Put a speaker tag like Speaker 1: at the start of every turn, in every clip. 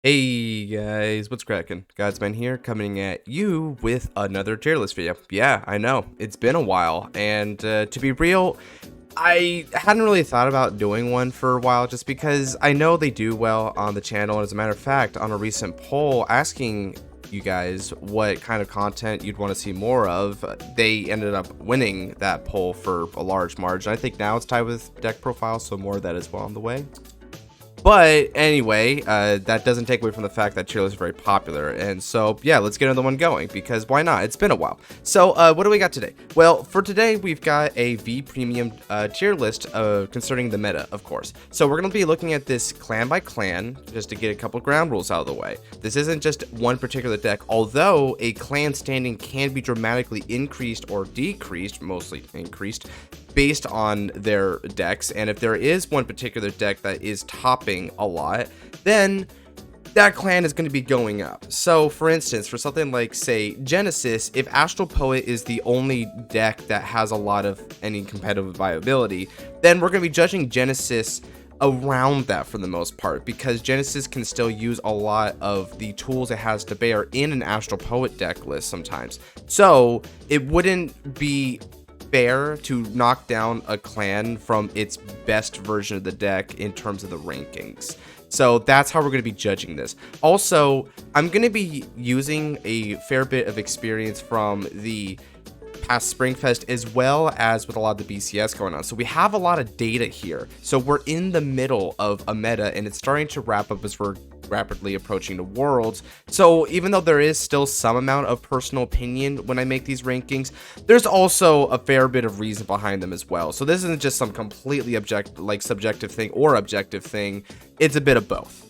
Speaker 1: Hey guys, what's cracking? Godsman here, coming at you with another tier list video. Yeah, I know, it's been a while, and to be real, I hadn't really thought about doing one for a while just because I know they do well on the channel, and as a matter of fact, on a recent poll asking you guys what kind of content you'd want to see more of, they ended up winning that poll for a large margin. I think now it's tied with deck profiles, so more of that is well on the way. But anyway, that doesn't take away from the fact that tier lists are very popular. And so, yeah, let's get another one going because why not? It's been a while. So what do we got today? Well, for today, we've got a V premium tier list concerning the meta, of course. So we're going to be looking at this clan by clan just to get a couple ground rules out of the way. This isn't just one particular deck, although a clan standing can be dramatically increased or decreased, mostly increased, based on their decks. And if there is one particular deck that is topping a lot, then that clan is going to be going up. So for instance, for something like, say, Genesis, if Astral Poet is the only deck that has a lot of any competitive viability, then we're going to be judging Genesis around that for the most part, because Genesis can still use a lot of the tools it has to bear in an Astral Poet deck list sometimes. So it wouldn't be fair to knock down a clan from its best version of the deck in terms of the rankings. So that's how we're going to be judging this. Also, I'm going to be using a fair bit of experience from the past Springfest as well as with a lot of the BCS going on. So we have a lot of data here. So we're in the middle of a meta and it's starting to wrap up as we're rapidly approaching the Worlds. So even though there is still some amount of personal opinion when I make these rankings, there's also a fair bit of reason behind them as well. So this isn't just some completely subjective thing or objective thing. It's a bit of both.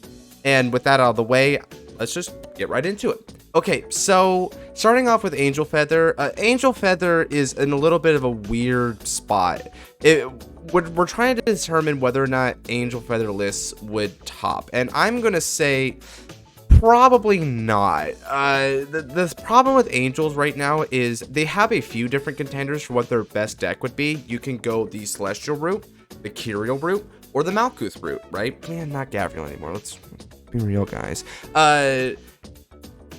Speaker 1: And with that out of the way, let's just get right into it. Okay, so starting off with Angel Feather. Angel Feather is in a little bit of a weird spot. We're trying to determine whether or not Angel Feather lists would top, and I'm gonna say probably not. The problem with Angels right now is they have a few different contenders for what their best deck would be. You can go the Celestial route, the Kyriel route, or the Malkuth route, right? Man, not Gavriel anymore. Let's be real, guys.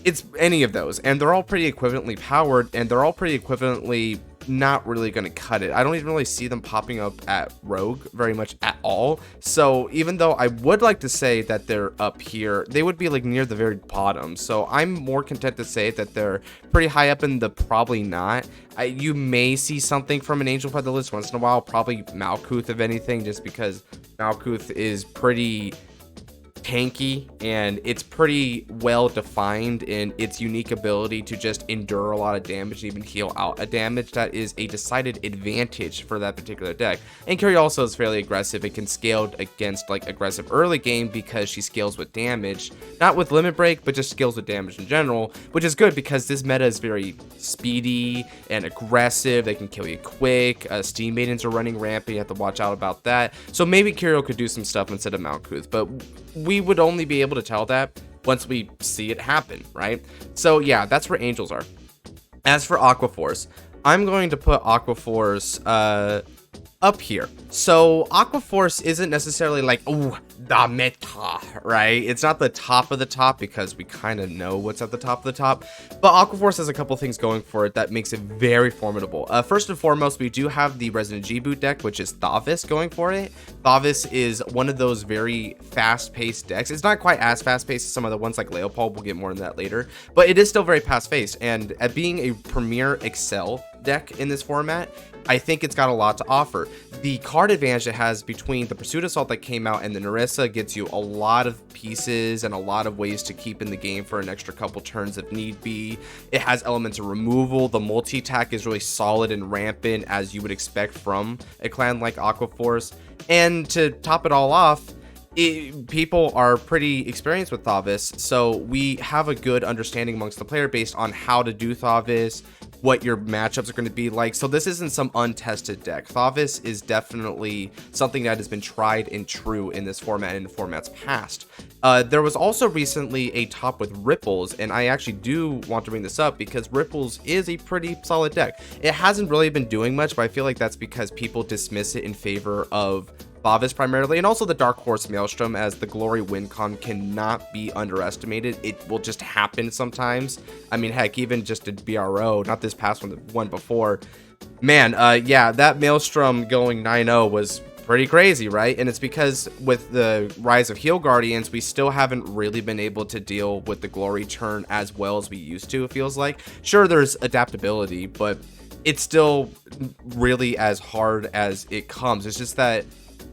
Speaker 1: It's any of those, and they're all pretty equivalently powered, and they're all pretty equivalently not really going to cut it. I don't even really see them popping up at Rogue very much at all. So even though I would like to say that they're up here, they would be like near the very bottom. So I'm more content to say that they're pretty high up in the probably not. You may see something from an Angel Feather list once in a while, probably Malkuth if anything, just because Malkuth is pretty tanky and it's pretty well defined in its unique ability to just endure a lot of damage and even heal out a damage. That is a decided advantage for that particular deck. And Kyriel also is fairly aggressive. It can scale against like aggressive early game because she scales with damage, not with limit break, but just scales with damage in general, which is good because this meta is very speedy and aggressive. They can kill you quick. Steam Maidens are running rampant. You have to watch out about that. So maybe Kyriel could do some stuff instead of Malkuth, but we would only be able to tell that once we see it happen, right? So yeah, that's where Angels are. As for Aqua Force, I'm going to put Aqua Force up here. So Aqua Force isn't necessarily like, oh, the meta, right? It's not the top of the top because we kind of know what's at the top of the top, but Aqua Force has a couple things going for it that makes it very formidable. First and foremost, we do have the Resident G boot deck, which is Thavis going for it. Thavis is one of those very fast-paced decks. It's not quite as fast-paced as some of the ones like Leopold. We'll get more into that later, but it is still very fast-paced, and at being a premier Excel deck in this format, I think it's got a lot to offer. The card advantage it has between the Pursuit Assault that came out and the Narissa gets you a lot of pieces and a lot of ways to keep in the game for an extra couple turns if need be. It has elements of removal. The multi-attack is really solid and rampant as you would expect from a clan like Aqua Force. And to top it all off, people are pretty experienced with Thavis, so we have a good understanding amongst the player based on how to do Thavis, what your matchups are going to be like. So this isn't some untested deck. Thavis is definitely something that has been tried and true in this format and in formats past. There was also recently a top with Ripples, and I actually do want to bring this up because Ripples is a pretty solid deck. It hasn't really been doing much, but I feel like that's because people dismiss it in favor of Favis primarily, and also the Dark Horse Maelstrom, as the Glory win con cannot be underestimated. It will just happen sometimes. I mean, heck, even just at BRO, not this past one, the one before. Man, yeah, that Maelstrom going 9-0 was pretty crazy, right? And it's because with the rise of Heal Guardians, we still haven't really been able to deal with the Glory turn as well as we used to, it feels like. Sure, there's adaptability, but it's still really as hard as it comes. It's just that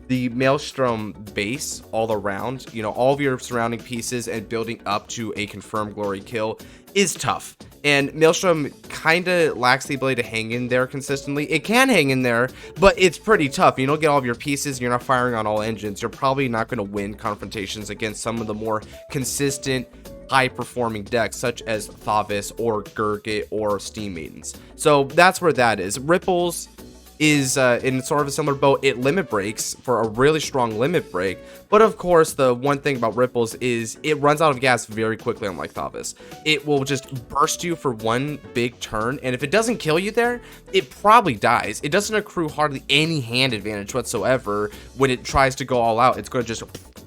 Speaker 1: the Maelstrom base all around, you know, all of your surrounding pieces and building up to a confirmed Glory kill is tough. And Maelstrom kind of lacks the ability to hang in there consistently. It can hang in there, but it's pretty tough. You don't get all of your pieces, you're not firing on all engines. You're probably not going to win confrontations against some of the more consistent, high-performing decks, such as Favis or Gurgit or Steam Maidens. So that's where that is. Ripples is in sort of a similar boat. It limit breaks for a really strong limit break, but of course the one thing about Ripples is it runs out of gas very quickly, unlike Favis. It will just burst you for one big turn, and if it doesn't kill you there, it probably dies. It doesn't accrue hardly any hand advantage whatsoever. When it tries to go all out, it's going to just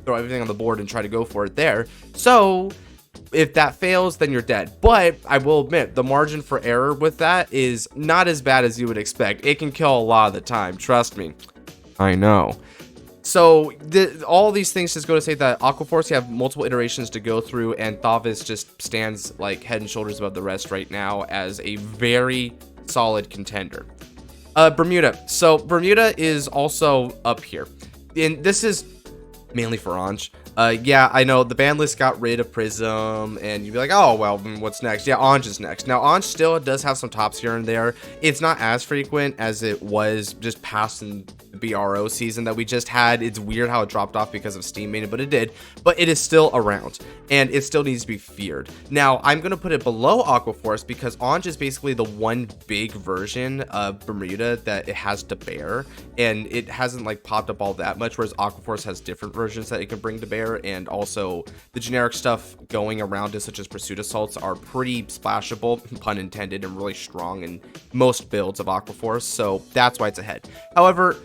Speaker 1: throw everything on the board and try to go for it there. So if that fails, then you're dead. But I will admit, the margin for error with that is not as bad as you would expect. It can kill a lot of the time, trust me. I know. So all these things just go to say that Aqua Force, you have multiple iterations to go through, and Favis just stands like head and shoulders above the rest right now as a very solid contender. Bermuda. So Bermuda is also up here, and this is mainly for Anj. Yeah, I know the ban list got rid of Prism, and you'd be like, oh, well, what's next? Yeah, Anj is next. Now, Anj still does have some tops here and there. It's not as frequent as it was just past in the BRO season that we just had. It's weird how it dropped off because of Steam Maiden, but it did. But it is still around, and it still needs to be feared. Now, I'm going to put it below Aqua Force because Anj is basically the one big version of Bermuda that it has to bear, and it hasn't, like, popped up all that much, whereas Aqua Force has different versions that it can bring to bear. And also the generic stuff going around it, such as pursuit assaults, are pretty splashable, pun intended, and really strong in most builds of Aqua Force, so that's why it's ahead. However,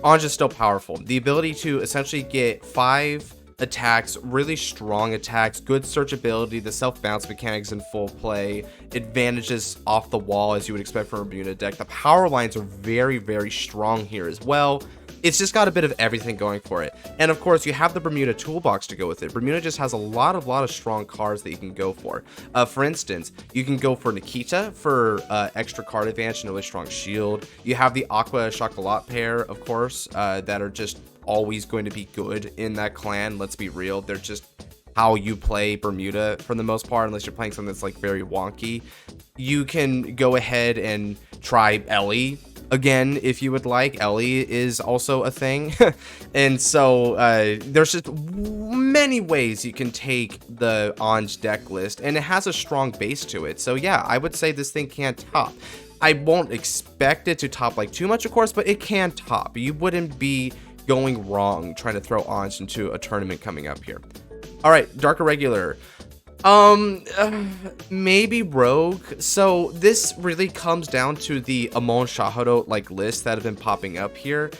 Speaker 1: Anj is still powerful. The ability to essentially get 5 attacks, really strong attacks, good searchability, the self-bounce mechanics in full play, advantages off the wall as you would expect from a Bermuda deck. The power lines are very, very strong here as well. It's just got a bit of everything going for it. And of course, you have the Bermuda toolbox to go with it. Bermuda just has a lot of strong cards that you can go for. For instance, you can go for Nikita for extra card advantage and a really strong shield. You have the Aqua Chocolat pair, of course, that are just always going to be good in that clan. Let's be real. They're just how you play Bermuda for the most part, unless you're playing something that's like very wonky. You can go ahead and try Ellie again if you would like. Ellie is also a thing. And so there's just many ways you can take the Anj deck list, and it has a strong base to it. So yeah, I would say this thing can top. I won't expect it to top like too much, of course, but it can top. You wouldn't be going wrong trying to throw Anj into a tournament coming up here. All right, Dark Irregular. Maybe Rogue. So this really comes down to the Amon Shahado like lists that have been popping up here.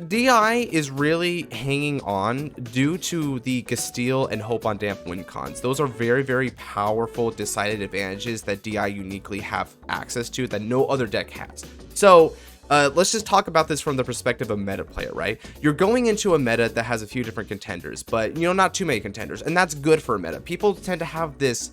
Speaker 1: DI is really hanging on due to the Castile and Hope on Damp win cons. Those are very, very powerful decided advantages that DI uniquely have access to that no other deck has. So let's just talk about this from the perspective of meta player, right? You're going into a meta that has a few different contenders, but you know, not too many contenders, and that's good for a meta. People tend to have this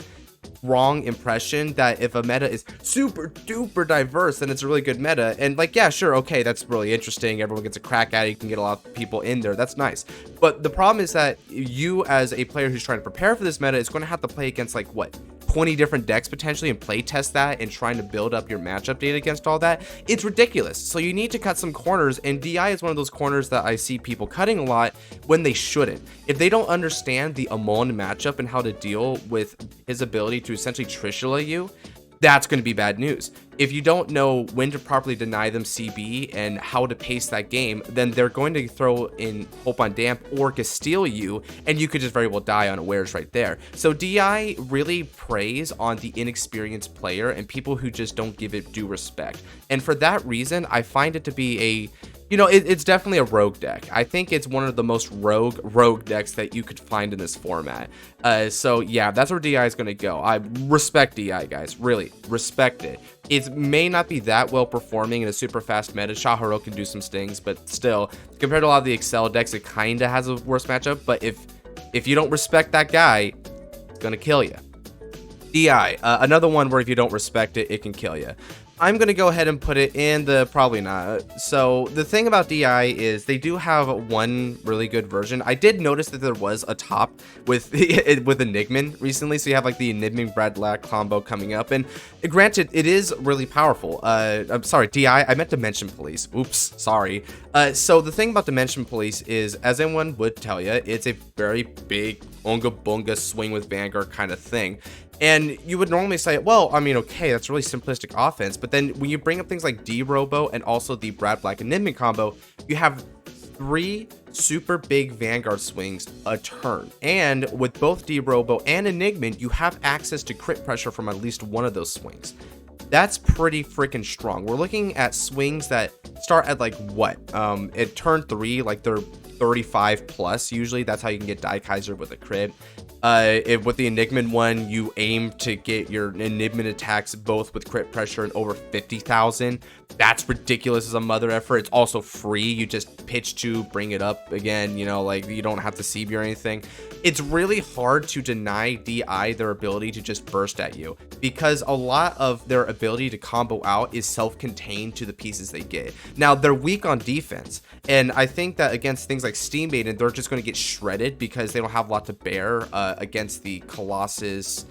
Speaker 1: wrong impression that if a meta is super duper diverse, then it's a really good meta. And like, yeah, sure, okay, that's really interesting. Everyone gets a crack at it. You can get a lot of people in there. That's nice. But the problem is that you, as a player who's trying to prepare for this meta, is going to have to play against like what, 20 different decks potentially, and play test that and trying to build up your matchup data against all that. It's ridiculous. So you need to cut some corners, and DI is one of those corners that I see people cutting a lot when they shouldn't. If they don't understand the Amon matchup and how to deal with his ability to essentially Trishula you, that's going to be bad news. If you don't know when to properly deny them CB and how to pace that game, then they're going to throw in Hope on Damp or Castile you, and you could just very well die unawares right there. So DI really preys on the inexperienced player and people who just don't give it due respect. And for that reason, I find it to be a You know, it's definitely a rogue deck. I think it's one of the most rogue decks that you could find in this format. So yeah, that's where DI is going to go. I respect DI, guys. Really respect it. It may not be that well performing in a super fast meta. Shaharo can do some stings, but still, compared to a lot of the Excel decks, it kind of has a worse matchup. But if you don't respect that guy, it's going to kill you. DI, another one where if you don't respect it, it can kill you. I'm going to go ahead and put it in the probably not. So the thing about DI is they do have one really good version. I did notice that there was a top with Enigman recently. So you have like the Enigman Bradlack combo coming up. And granted, it is really powerful. I'm sorry, DI, I meant Dimension Police. Oops, sorry. So the thing about Dimension Police is, as anyone would tell you, it's a very big Unga Bunga swing with Vanguard kind of thing. And you would normally say, well, I mean, okay, that's really simplistic offense. But then when you bring up things like D-Robo and also the Brad Black Enigma combo, you have 3 super big Vanguard swings a turn. And with both D-Robo and Enigma, you have access to crit pressure from at least one of those swings. That's pretty freaking strong. We're looking at swings that start at like what? At turn 3, like they're 35 plus usually. That's how you can get Tachikaze with a crit. With the Enigma one, you aim to get your Enigma attacks both with crit pressure and over 50,000. That's ridiculous as a mother effort. It's also free. You just pitch to bring it up again, you know, like you don't have to CB or anything. It's really hard to deny DI their ability to just burst at you, because a lot of their ability to combo out is self-contained to the pieces they get. Now, they're weak on defense, and I think that against things like Steam Maiden, they're just going to get shredded because they don't have a lot to bear against the Colossus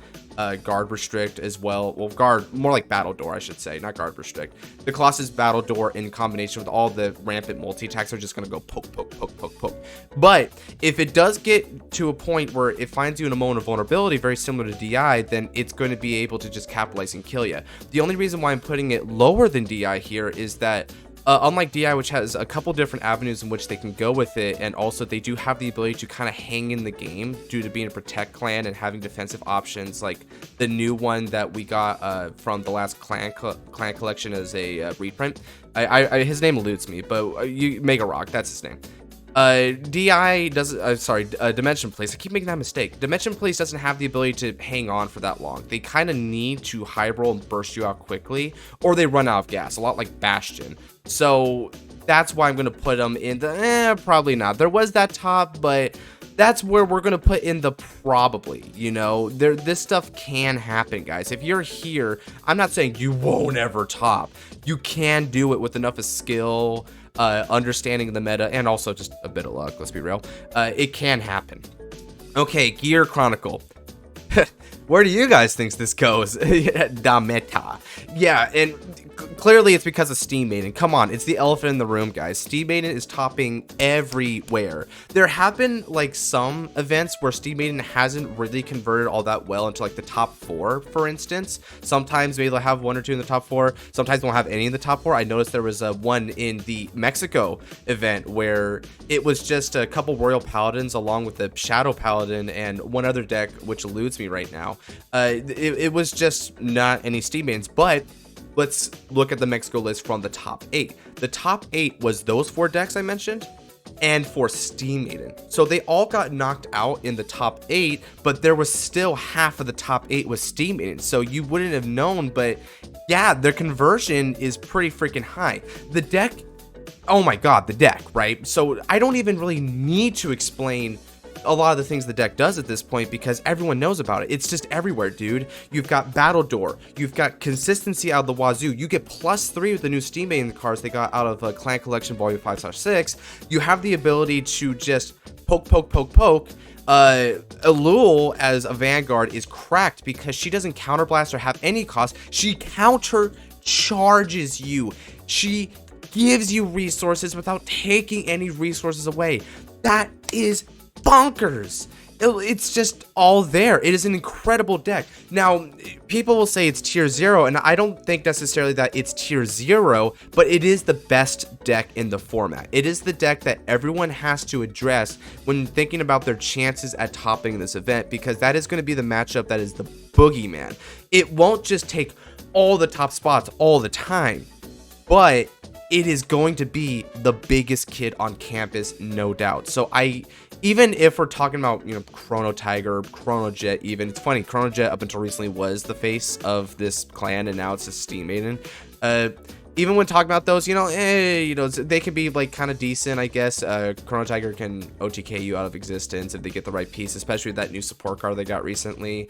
Speaker 1: guard restrict as well. Well, guard, more like battle door, I should say, not guard restrict. The Colossus battle door in combination with all the rampant multi-attacks are just going to go poke, poke, poke, poke, poke. But if it does get to a point where it finds you in a moment of vulnerability, very similar to DI, then it's going to be able to just capitalize and kill you. The only reason why I'm putting it lower than DI here is that unlike DI, which has a couple different avenues in which they can go with it, and also they do have the ability to kind of hang in the game due to being a Protect clan and having defensive options, like the new one that we got from the last clan collection as a reprint. His name eludes me, but Mega Rock, that's his name. DI doesn't, Dimension Police, I keep making that mistake. Dimension Police doesn't have the ability to hang on for that long. They kind of need to high roll and burst you out quickly, or they run out of gas, a lot like Bastion. So that's why I'm going to put them in the, probably not. There was that top, but that's where we're going to put in the probably, you know. This stuff can happen, guys. If you're here, I'm not saying you won't ever top. You can do it with enough of skill, understanding the meta, and also just a bit of luck, let's be real. It can happen. Okay, Gear Chronicle. Where do you guys think this goes? Da meta. Yeah, and clearly it's because of Steam Maiden. Come on, it's the elephant in the room, guys. Steam Maiden is topping everywhere. There have been like some events where Steam Maiden hasn't really converted all that well into like the top 4, for instance. Sometimes maybe they'll have 1 or 2 in the top 4. Sometimes they won't have any in the top 4. I noticed there was one in the Mexico event where it was just a couple Royal Paladins along with the Shadow Paladin and one other deck, which eludes me right now. It was just not any Steam Maidens, but let's look at the Mexico list from the top 8. The top 8 was those 4 decks I mentioned and 4 Steam Maiden. So they all got knocked out in the top 8, but there was still half of the top 8 was Steam Maiden. So you wouldn't have known, but yeah, their conversion is pretty freaking high. The deck, oh my god, the deck, right? So I don't even really need to explain a lot of the things the deck does at this point because everyone knows about it. It's just everywhere, dude. You've got Battle Door. You've got consistency out of the wazoo. You get +3 with the new Steam Maiden cards they got out of Clan Collection Volume 5/6. You have the ability to just poke, poke, poke, poke. Elul as a Vanguard is cracked because she doesn't counterblast or have any cost. She counter charges you. She gives you resources without taking any resources away. That is bonkers. It's just all there. It is an incredible deck. Now, people will say it's tier 0, and I don't think necessarily that it's tier 0, but it is the best deck in the format. It is the deck that everyone has to address when thinking about their chances at topping this event, because that is going to be the matchup that is the boogeyman. It won't just take all the top spots all the time, but it is going to be the biggest kid on campus, no doubt. So even if we're talking about, you know, Chrono Tiger, Chrono Jet, even, it's funny, Chrono Jet up until recently was the face of this clan, and now it's a Steam Maiden. Even when talking about those, you know, they can be like kind of decent, I guess. Chrono Tiger can OTK you out of existence if they get the right piece, especially with that new support card they got recently.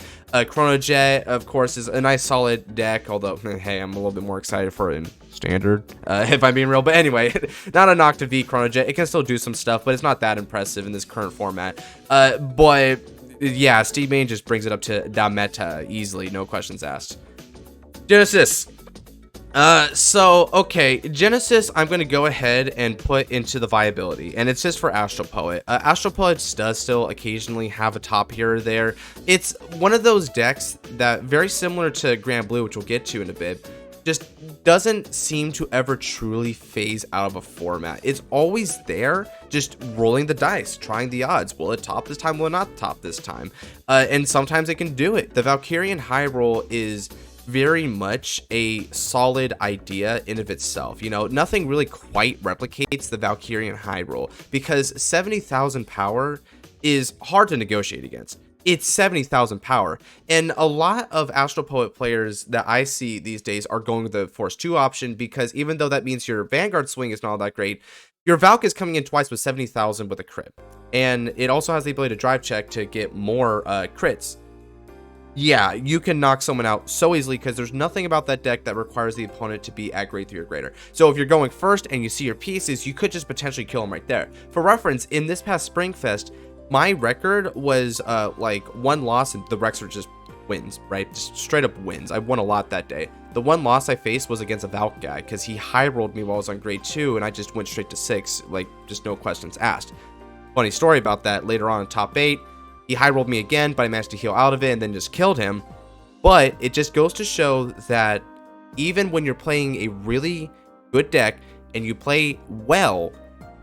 Speaker 1: Chrono Jet, of course, is a nice solid deck, although, hey, I'm a little bit more excited for it in standard, if I'm being real. But anyway, not a knock to V Chrono Jet. It can still do some stuff, but it's not that impressive in this current format. But yeah, Steam Main just brings it up to da meta easily, no questions asked. Genesis. Okay, Genesis, I'm going to go ahead and put into the viability, and it's just for Astral Poet. Astral Poet does still occasionally have a top here or there. It's one of those decks that, very similar to Granblue, which we'll get to in a bit, just doesn't seem to ever truly phase out of a format. It's always there, just rolling the dice, trying the odds. Will it top this time? Will it not top this time? And sometimes it can do it. The Valkyrian High Roll is very much a solid idea in of itself. You know, nothing really quite replicates the Valkyrian High Roll, because 70,000 power is hard to negotiate against. It's 70,000 power, and a lot of Astral Poet players that I see these days are going with the Force 2 option, because even though that means your Vanguard swing is not all that great, your Valk is coming in twice with 70,000 with a crit, and it also has the ability to drive check to get more crits. Yeah, you can knock someone out so easily, because there's nothing about that deck that requires the opponent to be at grade 3 or greater. So if you're going first and you see your pieces, you could just potentially kill them right there. For reference, in this past Springfest, my record was like 1 loss, and the Rex were just wins, right? Just straight up wins. I won a lot that day. The 1 loss I faced was against a Valk guy, because he high rolled me while I was on grade 2, and I just went straight to 6, like just no questions asked. Funny story about that, later on in top 8, he high rolled me again, but I managed to heal out of it and then just killed him. But it just goes to show that even when you're playing a really good deck and you play well,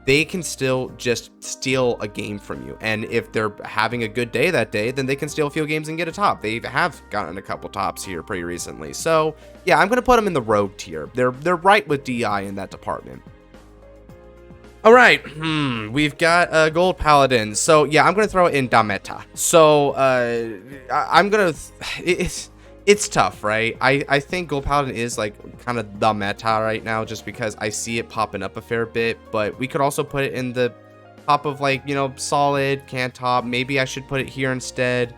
Speaker 1: they can still just steal a game from you. And if they're having a good day that day, then they can steal a few games and get a top. They have gotten a couple tops here pretty recently. So yeah, I'm going to put them in the rogue tier. They're right with DI in that department. All right, we've got Gold Paladin. So yeah, I'm gonna throw it in Dameta. So I'm gonna, it's tough, right? I think Gold Paladin is like kind of the meta right now, just because I see it popping up a fair bit. But we could also put it in the top of, like, you know, solid, can top. Maybe I should put it here instead.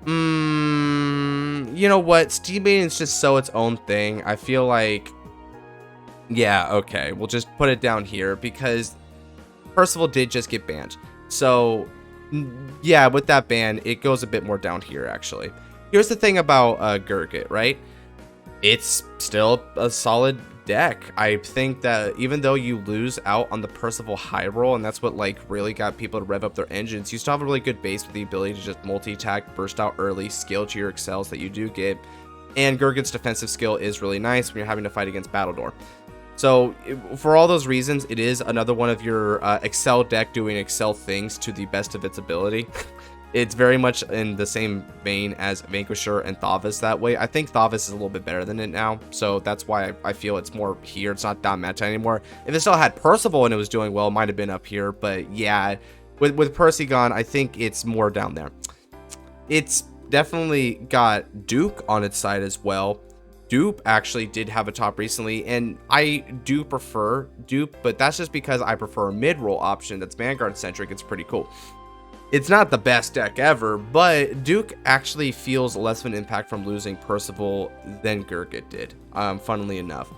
Speaker 1: You know what? Steam Maiden's just so its own thing. I feel like, yeah, okay, we'll just put it down here, because Percival did just get banned. So yeah, with that ban, it goes a bit more down here, actually. Here's the thing about Gurgit, right? It's still a solid deck. I think that even though you lose out on the Percival high roll, and that's what like really got people to rev up their engines, you still have a really good base with the ability to just multi-attack, burst out early, scale to your excels that you do get. And Gurgit's defensive skill is really nice when you're having to fight against Battledore. So for all those reasons, it is another one of your Excel deck doing Excel things to the best of its ability. It's very much in the same vein as Vanquisher and Thavis that way. I think Thavis is a little bit better than it now, so that's why I feel it's more here. It's not down meta anymore. If it still had Percival and it was doing well, it might have been up here, but yeah, with Percy gone, I think it's more down there. It's definitely got Duke on its side as well. Dupe actually did have a top recently, and I do prefer Dupe, but that's just because I prefer a mid-roll option that's Vanguard-centric. It's pretty cool. It's not the best deck ever, but Duke actually feels less of an impact from losing Percival than Gurgit did, funnily enough.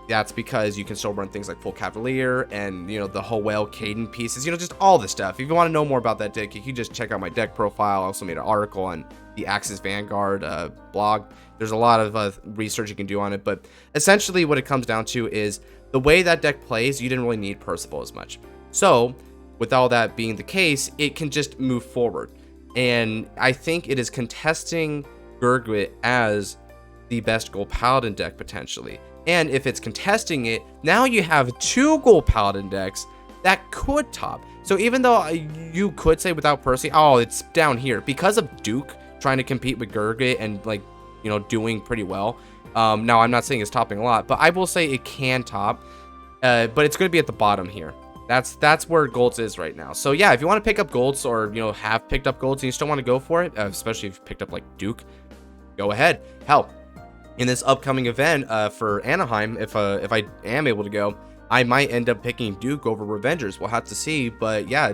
Speaker 1: That's because you can still run things like Full Cavalier and, you know, the whole Whale Caden pieces, you know, just all this stuff. If you want to know more about that deck, you can just check out my deck profile. I also made an article on the Axis Vanguard blog. There's a lot of research you can do on it, but essentially what it comes down to is the way that deck plays, you didn't really need Percival as much. So with all that being the case, it can just move forward. And I think it is contesting Gurgit as the best Gold Paladin deck potentially. And if it's contesting it, now you have 2 Gold Paladin decks that could top. So even though you could say without Percy, oh, it's down here, because of Duke trying to compete with Gurgit and, like, you know, doing pretty well. Now, I'm not saying it's topping a lot, but I will say it can top. but it's going to be at the bottom here. That's where golds is right now. So yeah, if you want to pick up golds, or you know, have picked up golds and you still want to go for it, especially if you picked up like Duke, go ahead. Hell, in this upcoming event for Anaheim, if I am able to go, I might end up picking Duke over Revengers. We'll have to see. But yeah,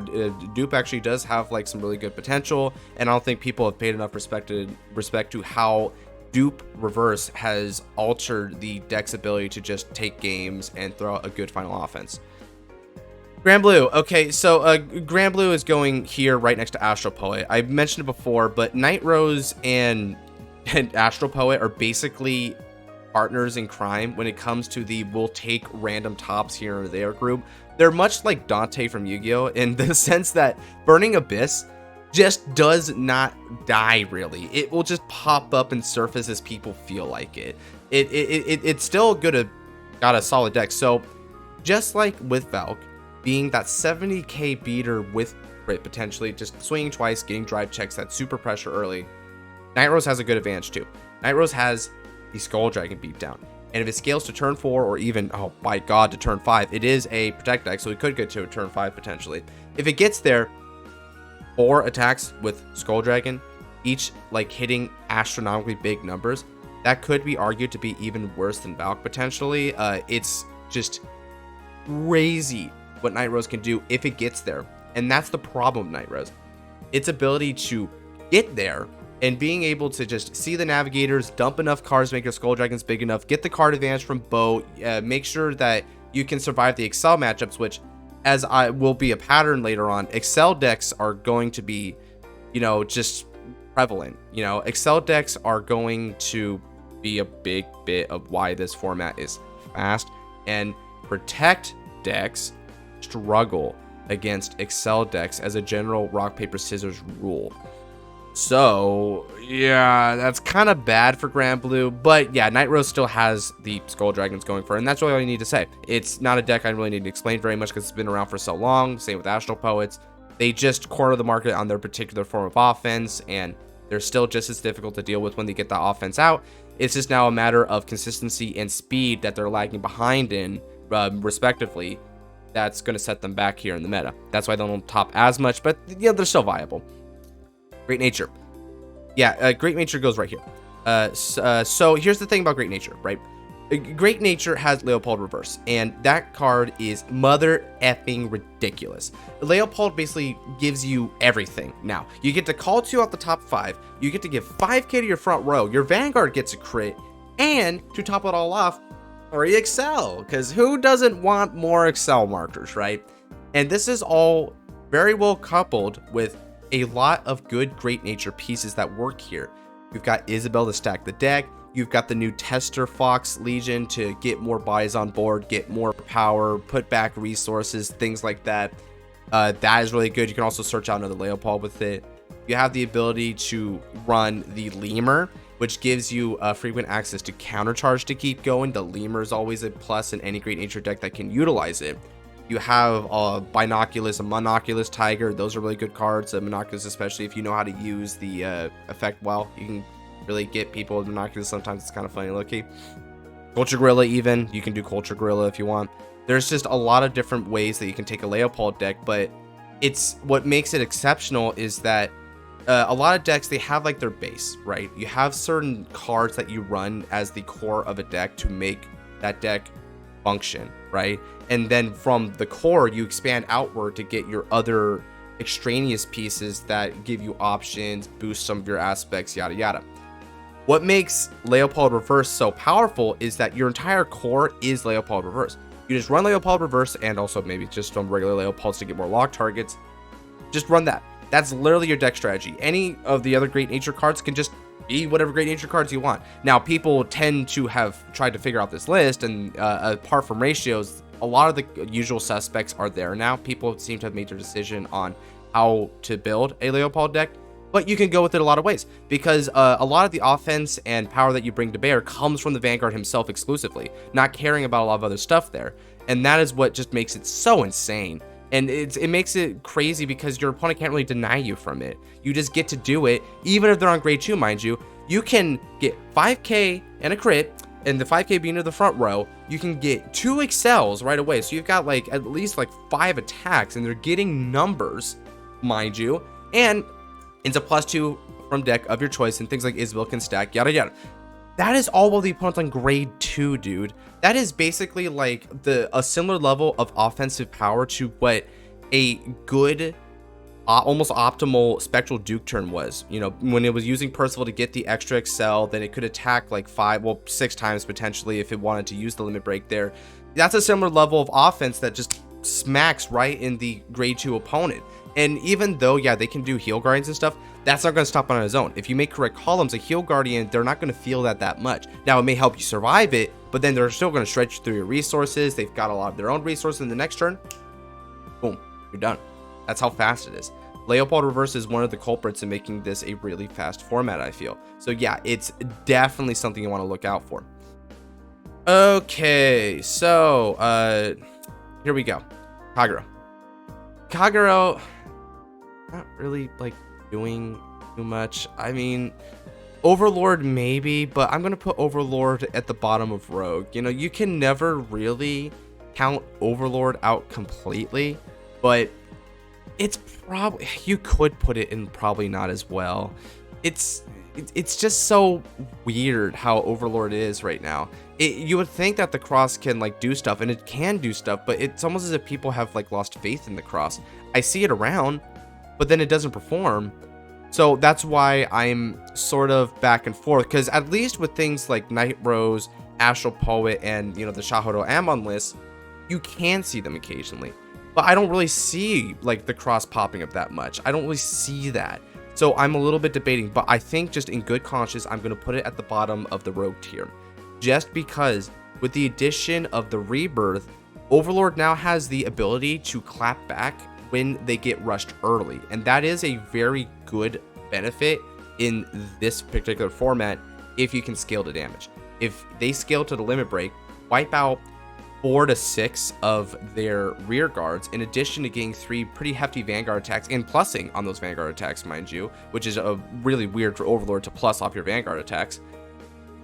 Speaker 1: Duke actually does have like some really good potential, and I don't think people have paid enough respect to how Dupe Reverse has altered the deck's ability to just take games and throw out a good final offense. Granblue. Okay, so Granblue is going here right next to Astral Poet. I mentioned it before, but Night Rose and Astral Poet are basically partners in crime when it comes to the we'll take random tops here or there group. They're much like Dante from Yu-Gi-Oh! In the sense that Burning Abyss just does not die, really. It will just pop up and surface as people feel like it. It's still got a solid deck. So just like with Valk, being that 70k beater with crit potentially, just swinging twice, getting drive checks, that super pressure early, Night Rose has a good advantage too. Night Rose has the Skull Dragon beatdown, and if it scales to turn 4 or even, oh by god, to turn 5, it is a protect deck, so it could get to a turn 5 potentially. If it gets there, 4 attacks with Skull Dragon, each like hitting astronomically big numbers, that could be argued to be even worse than Valk potentially. It's just crazy what Night Rose can do if it gets there, and that's the problem with Night Rose. Its ability to get there and being able to just see the navigators, dump enough cards to make your Skull Dragons big enough, get the card advantage from Bow, make sure that you can survive the Excel matchups, which, as I will be a pattern later on, Excel decks are going to be, you know, just prevalent. You know, Excel decks are going to be a big bit of why this format is fast, and Protect decks struggle against Excel decks as a general rock paper scissors rule. So yeah, that's kind of bad for Granblue, but yeah, Night Rose still has the Skull Dragons going for it, and that's really all you need to say. It's not a deck I really need to explain very much because it's been around for so long. Same with Astral Poets. They just corner the market on their particular form of offense, and they're still just as difficult to deal with when they get that offense out. It's just now a matter of consistency and speed that they're lagging behind in, respectively. That's going to set them back here in the meta. That's why they don't top as much, but yeah, they're still viable. Great Nature. Yeah, Great Nature goes right here. So here's the thing about Great Nature, right? Great Nature has Leopold Reverse, and that card is mother effing ridiculous. Leopold basically gives you everything. Now, you get to call 2 out the top 5, you get to give 5k to your front row, your Vanguard gets a crit, and to top it all off, Ori Excel, because who doesn't want more Excel markers, right? And this is all very well coupled with a lot of good Great Nature pieces that work here. You've got Isabel to stack the deck, you've got the new Tester Fox Legion to get more buys on board, get more power, put back resources, things like that. That is really good. You can also search out another Leopold with it. You have the ability to run the Lemur, which gives you frequent access to countercharge to keep going. The Lemur is always a plus in any Great Nature deck that can utilize it. You have Binoculus and Monoculus Tiger. Those are really good cards. Monoculus, especially if you know how to use the effect well. You can really get people with Monoculus. Sometimes it's kind of funny looking. Culture Gorilla even. You can do Culture Gorilla if you want. There's just a lot of different ways that you can take a Leopold deck, but it's what makes it exceptional is that a lot of decks, they have like their base, right? You have certain cards that you run as the core of a deck to make that deck function, right? And then from the core, you expand outward to get your other extraneous pieces that give you options, boost some of your aspects, yada yada. What makes Leopold Reverse so powerful is that your entire core is Leopold Reverse. You just run Leopold Reverse and also maybe just some regular Leopolds to get more lock targets. Just run that. That's literally your deck strategy. Any of the other Great Nature cards can just be whatever Great Nature cards you want. Now, people tend to have tried to figure out this list, and apart from ratios, a lot of the usual suspects are there now. People seem to have made their decision on how to build a Leopold deck, but you can go with it a lot of ways, because a lot of the offense and power that you bring to bear comes from the Vanguard himself exclusively, not caring about a lot of other stuff there. And that is what just makes it so insane. And it makes it crazy because your opponent can't really deny you from it. You just get to do it, even if they're on grade 2, mind you. You can get 5k and a crit, and the 5k being in the front row, you can get 2 excels right away. So you've got like at least like 5 attacks, and they're getting numbers, mind you, and it's a +2 from deck of your choice, and things like Isabel can stack, yada yada. That is all while the opponent's on grade 2, dude. That is basically like a similar level of offensive power to what a good, almost optimal Spectral Duke turn was. You know, when it was using Percival to get the extra excel, then it could attack like 6 times potentially if it wanted to use the limit break there. That's a similar level of offense that just smacks right in the grade 2 opponent. And even though, yeah, they can do heal guardians and stuff, that's not going to stop on its own. If you make correct columns, a heal guardian, they're not going to feel that much. Now, it may help you survive it, but then they're still going to stretch through your resources. They've got a lot of their own resources in the next turn. Boom, you're done. That's how fast it is. Leopold Reverse is one of the culprits in making this a really fast format, I feel. So yeah, it's definitely something you want to look out for. Okay, so here we go. Kagero, not really like doing too much. I mean, Overlord maybe, but I'm gonna put Overlord at the bottom of Rogue. You know, you can never really count Overlord out completely, but it's probably, you could put it in probably not as well. It's just so weird how Overlord is right now. You would think that the cross can like do stuff, and it can do stuff, but it's almost as if people have like lost faith in the cross. I see it around, but then it doesn't perform. So that's why I'm sort of back and forth, because at least with things like Night Rose, Astral Poet, and, you know, the Shahodo Amon list, you can see them occasionally. But I don't really see like the cross popping up that much. I don't really see that. So I'm a little bit debating, but I think just in good conscience, I'm going to put it at the bottom of the Rogue tier. Just because with the addition of the Rebirth, Overlord now has the ability to clap back when they get rushed early. And that is a very good benefit in this particular format if you can scale to damage. If they scale to the limit break, wipe out 4 to 6 of their rear guards, in addition to getting 3 pretty hefty Vanguard attacks and plussing on those Vanguard attacks, mind you, which is a really weird for Overlord to plus off your Vanguard attacks.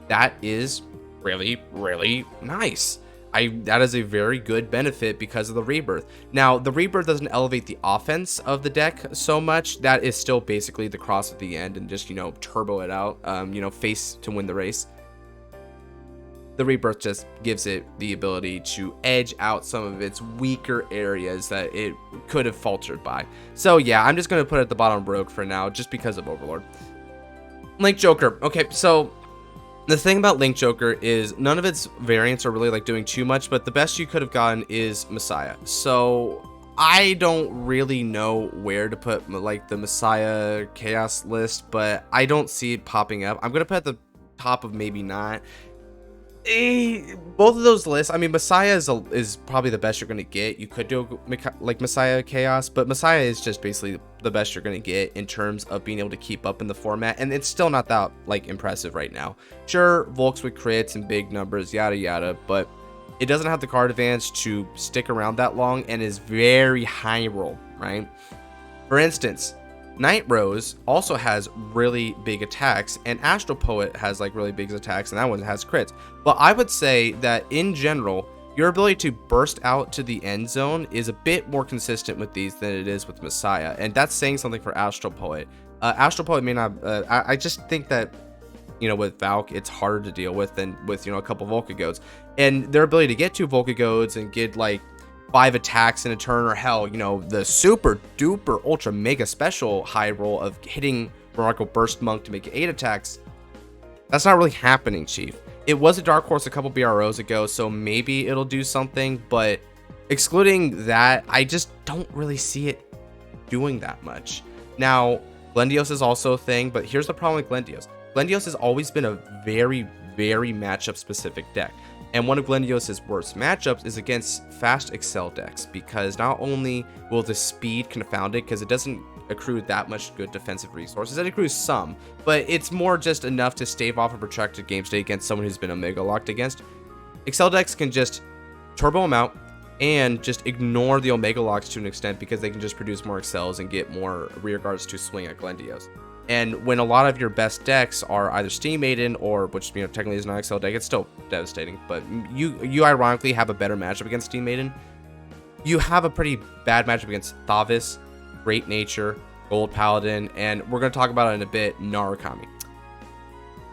Speaker 1: That is really, really nice. That is a very good benefit because of the Rebirth. Now, the Rebirth doesn't elevate the offense of the deck so much. That is still basically the cross at the end and just, you know, turbo it out, you know, face to win the race. The Rebirth just gives it the ability to edge out some of its weaker areas that it could have faltered by. So yeah, I'm just going to put it at the bottom of Rogue for now, just because of Overlord. Link Joker. Okay, so the thing about Link Joker is none of its variants are really like doing too much, but the best you could have gotten is Messiah. So I don't really know where to put like the Messiah Chaos list, but I don't see it popping up. I'm going to put it at the top of maybe not. Both of those lists, I mean, Messiah is probably the best you're going to get. You could do like Messiah Chaos, but Messiah is just basically the best you're going to get in terms of being able to keep up in the format, and it's still not that like impressive right now. Sure, Volks with crits and big numbers, yada yada, but it doesn't have the card advantage to stick around that long and is very high roll, right? For instance, Night Rose also has really big attacks, and Astral Poet has like really big attacks, and that one has crits. But I would say that in general, your ability to burst out to the end zone is a bit more consistent with these than it is with Messiah, and that's saying something for Astral Poet. Astral Poet may not. I just think that, you know, with Valk, it's harder to deal with than with, you know, a couple Volcagodes, and their ability to get 2 Volcagodes and get like 5 attacks in a turn, or hell, you know, the super duper ultra mega special high roll of hitting Murakumo Burst Monk to make 8 attacks. That's not really happening, Chief. It was a Dark Horse a couple BROs ago, so maybe it'll do something, but excluding that, I just don't really see it doing that much. Now, Glendios is also a thing, but here's the problem with Glendios. Glendios has always been a very, very matchup specific deck. And one of Glendios' worst matchups is against fast Excel decks, because not only will the speed confound it, because it doesn't accrue that much good defensive resources, it accrues some, but it's more just enough to stave off a protracted game state against someone who's been Omega locked against. Excel decks can just turbo them out and just ignore the Omega locks to an extent, because they can just produce more Excels and get more rear guards to swing at Glendios. And when a lot of your best decks are either Steam Maiden or, which, you know, technically is not an XL deck, it's still devastating, but you ironically have a better matchup against Steam Maiden. You have a pretty bad matchup against Thavis, Great Nature, Gold Paladin, and we're going to talk about it in a bit, Narukami.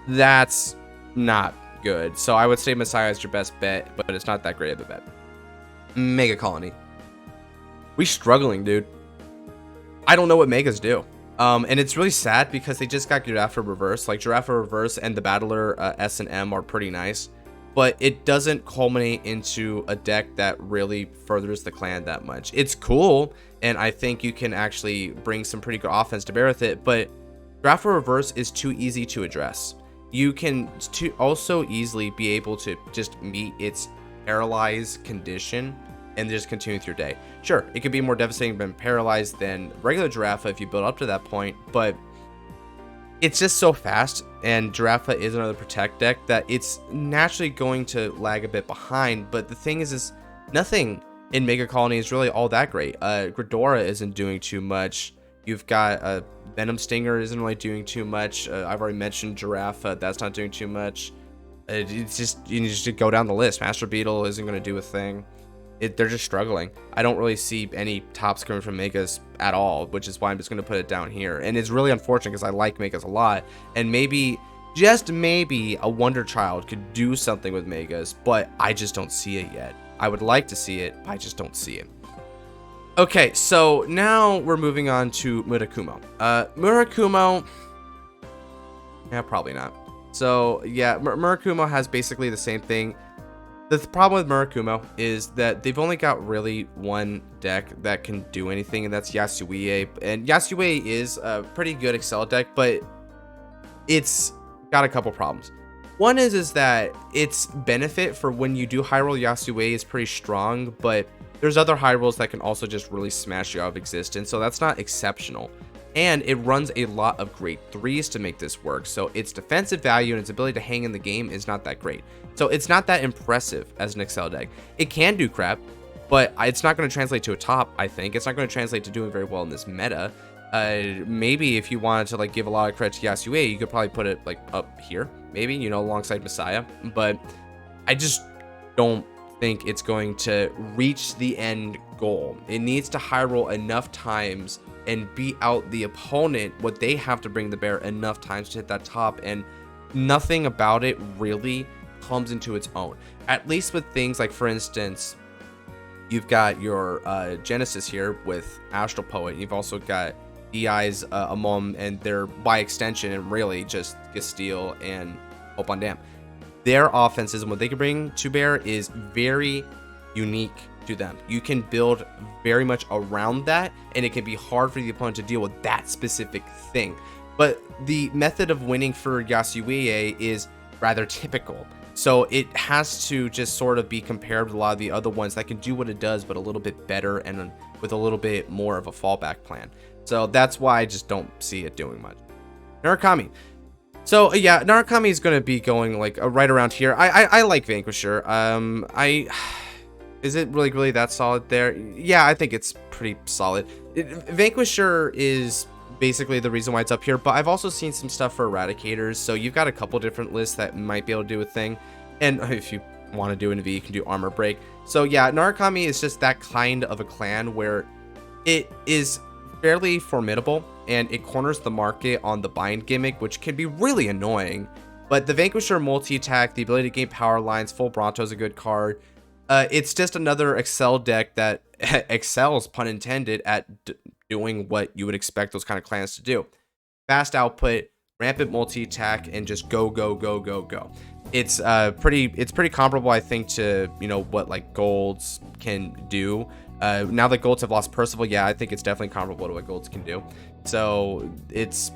Speaker 1: That's not good. So I would say Messiah is your best bet, but it's not that great of a bet. Megacolony. We struggling, dude. I don't know what Megas do. And it's really sad because they just got Giraffe Reverse. Like, Giraffe Reverse and the Battler S and M are pretty nice, but it doesn't culminate into a deck that really furthers the clan that much. It's cool, and I think you can actually bring some pretty good offense to bear with it, but Giraffe Reverse is too easy to address. You can also easily be able to just meet its paralyzed condition and just continue with your day. Sure, it could be more devastating than paralyzed than regular Giraffe if you build up to that point, but it's just so fast, and Giraffe is another protect deck that it's naturally going to lag a bit behind. But the thing is nothing in Megacolony is really all that great. Ghidorah isn't doing too much. You've got Venom Stinger isn't really doing too much. I've already mentioned Giraffe, that's not doing too much. It's just, you need to go down the list. Master Beetle isn't going to do a thing. They're just struggling. I don't really see any tops coming from Megas at all, which is why I'm just going to put it down here. And it's really unfortunate because I like Megas a lot. And maybe, just maybe, a Wonder Child could do something with Megas, but I just don't see it yet. I would like to see it, but I just don't see it. Okay, so now we're moving on to Murakumo. Murakumo, yeah, probably not. So yeah, Murakumo has basically the same thing. The problem with Murakumo is that they've only got really one deck that can do anything, and that's Yasue. And Yasue is a pretty good Excel deck, but it's got a couple problems. One is that its benefit for when you do high roll Yasue is pretty strong, but there's other high rolls that can also just really smash you out of existence, so that's not exceptional. And it runs a lot of grade 3s to make this work, so its defensive value and its ability to hang in the game is not that great. So it's not that impressive as an Excel deck. It can do crap, but it's not going to translate to a top, I think. It's not going to translate to doing very well in this meta. Maybe if you wanted to like give a lot of credit to Yasue, you could probably put it like up here, maybe, you know, alongside Messiah. But I just don't think it's going to reach the end goal. It needs to high roll enough times and beat out the opponent, what they have to bring to bear enough times to hit that top, and nothing about it really comes into its own. At least with things like, for instance, you've got your Genesis here with Astral Poet. You've also got DI's Amon, and they're by extension and really just Gasteel and Hope on Dam. Their offenses and what they can bring to bear is very unique to them. You can build very much around that, and it can be hard for the opponent to deal with that specific thing. But the method of winning for Yasue is rather typical. So it has to just sort of be compared with a lot of the other ones that can do what it does, but a little bit better and with a little bit more of a fallback plan. So that's why I just don't see it doing much. Narukami. So yeah, Narukami is going to be going like right around here. I like Vanquisher. Is it really that solid there? Yeah, I think it's pretty solid. Vanquisher is basically the reason why it's up here, but I've also seen some stuff for Eradicators, so you've got a couple different lists that might be able to do a thing. And if you want to do an V, you can do Armor Break. So yeah, Narukami is just that kind of a clan where it is fairly formidable and it corners the market on the bind gimmick, which can be really annoying. But the Vanquisher multi-attack, the ability to gain power lines, full Bronto is a good card. It's just another Excel deck that excels, pun intended, at doing what you would expect those kind of clans to do. Fast output, rampant multi-attack, and just go, go, go, go, go. It's pretty comparable, I think, to, you know, what like Golds can do. Now that Golds have lost Percival, yeah, I think it's definitely comparable to what Golds can do. So it's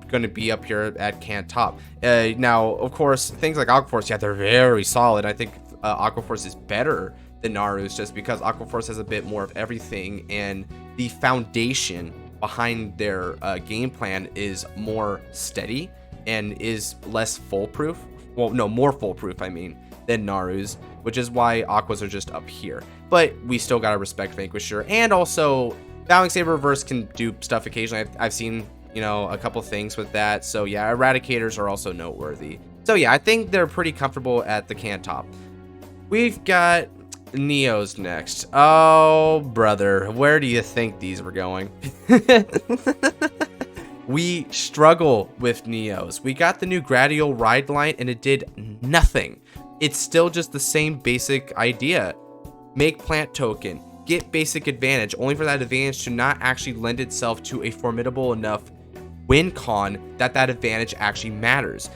Speaker 1: going to be up here at Can Top. Now, of course, things like Aqua Force, yeah, they're very solid. I think Aqua Force is better than Naru's just because Aqua Force has a bit more of everything, and the foundation behind their game plan is more steady and is less foolproof. Well, no, more foolproof, I mean, than Naru's, which is why Aquas are just up here. But we still gotta respect Vanquisher, and also Bowing Saber Reverse can do stuff occasionally. I've seen, you know, a couple things with that. So yeah, Eradicators are also noteworthy. So yeah, I think they're pretty comfortable at the can top. We've got Neos next. Oh, brother, where do you think these were going? We struggle with Neos. We got the new Gradial Ride Line and it did nothing. It's still just the same basic idea. Make plant token, get basic advantage, only for that advantage to not actually lend itself to a formidable enough win con that advantage actually matters.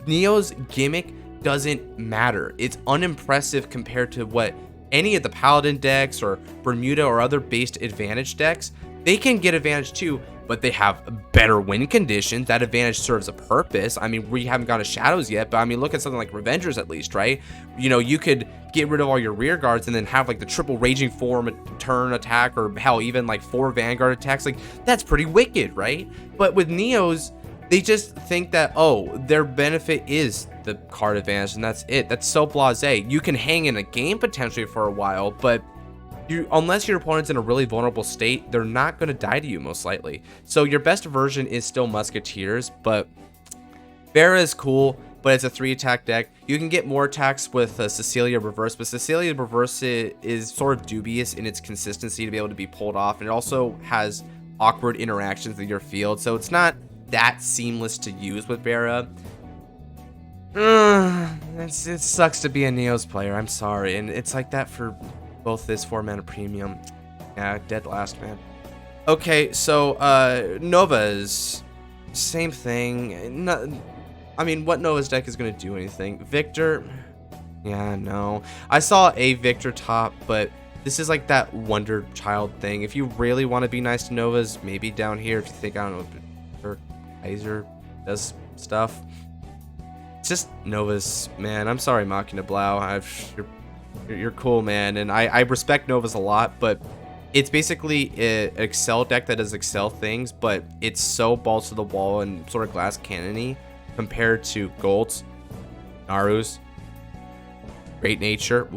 Speaker 1: Neo's gimmick doesn't matter. It's unimpressive compared to what any of the Paladin decks or Bermuda or other based advantage decks. They can get advantage too, but they have better win conditions. That advantage serves a purpose. I mean, we haven't got a Shadows yet, but I mean, look at something like Revengers at least, right? You know, you could get rid of all your rear guards and then have like the triple Raging Form turn attack, or hell, even like 4 Vanguard attacks. Like, that's pretty wicked, right? But with Neos, they just think that, oh, their benefit is the card advantage and that's it. That's so blasé. You can hang in a game potentially for a while, but unless your opponent's in a really vulnerable state, they're not going to die to you most likely. So your best version is still Musketeers, but Vera is cool, but it's a 3-attack deck. You can get more attacks with Cecilia Reverse, but Cecilia Reverse is sort of dubious in its consistency to be able to be pulled off, and it also has awkward interactions with your field, so it's not that seamless to use with Vera. It sucks to be a Neos player, I'm sorry, and it's like that for both this 4-mana premium. Yeah, dead last, man. Okay, so Nova's same thing. I mean, what Nova's deck is going to do anything? Victor, yeah, no. I saw a Victor top, but this is like that Wonder Child thing. If you really want to be nice to Novas, maybe down here. If you think, I don't know, if Kaiser does stuff. It's just Novas, man. I'm sorry, Machina Blau. You're cool, man, and I respect Novas a lot, but it's basically an Excel deck that does Excel things, but it's so balls to the wall and sort of glass cannon-y compared to Gold's, Naru's, Great Nature,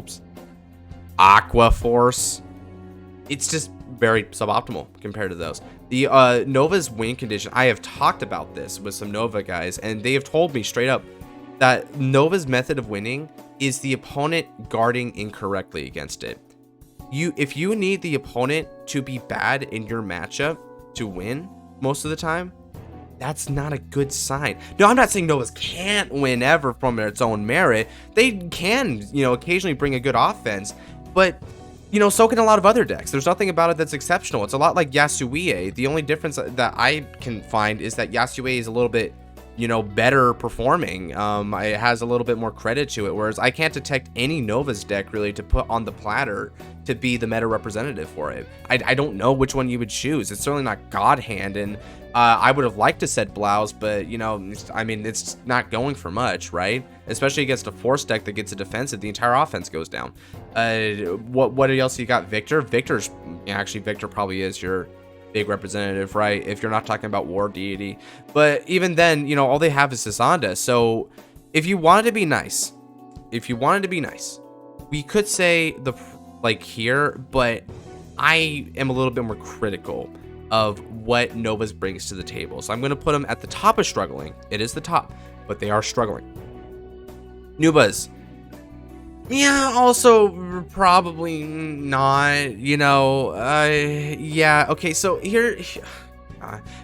Speaker 1: Aqua Force. It's just very suboptimal compared to those. The Nova's win condition, I have talked about this with some Nova guys, and they have told me straight up that Nova's method of winning is the opponent guarding incorrectly against it. If you need the opponent to be bad in your matchup to win most of the time, that's not a good sign. No, I'm not saying Novas can't win ever from its own merit. They can, you know, occasionally bring a good offense, but you know, so can a lot of other decks. There's nothing about it that's exceptional. It's a lot like Yasue. The only difference that I can find is that Yasue is a little bit, you know, better performing. It has a little bit more credit to it, whereas I can't detect any Nova's deck really to put on the platter to be the meta representative for it. I don't know which one you would choose. It's certainly not God Hand, and I would have liked to set Blouse, but you know, I mean, it's not going for much, right? Especially against a Force deck that gets a defensive, the entire offense goes down. What else you got? Victor? Victor probably is your big representative, right? If you're not talking about War Deity. But even then, you know, all they have is Sisanda. So if you wanted to be nice, we could say like here, but I am a little bit more critical of what Novas brings to the table. So I'm going to put them at the top of struggling. It is the top, but they are struggling. Nubas. Yeah, also probably not, you know, yeah, okay, so here's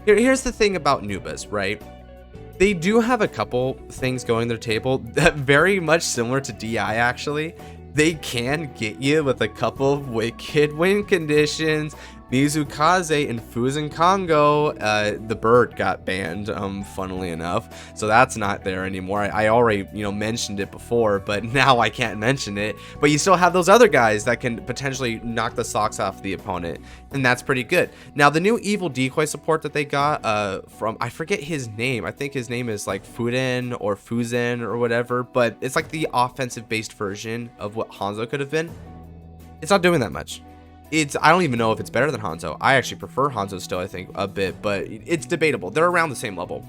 Speaker 1: the thing about Nubas, right? They do have a couple things going their table that very much similar to DI, actually. They can get you with a couple of wicked win conditions. Mizukaze and Fuzen Kongo, the bird got banned, funnily enough, so that's not there anymore. I already, you know, mentioned it before, but now I can't mention it. But you still have those other guys that can potentially knock the socks off the opponent, and that's pretty good. Now, the new evil decoy support that they got from, I forget his name. I think his name is like Fuden or Fuzen or whatever, but it's like the offensive-based version of what Hanzo could have been. It's not doing that much. I don't even know if it's better than Hanzo. I actually prefer Hanzo still, I think, a bit, but it's debatable. They're around the same level.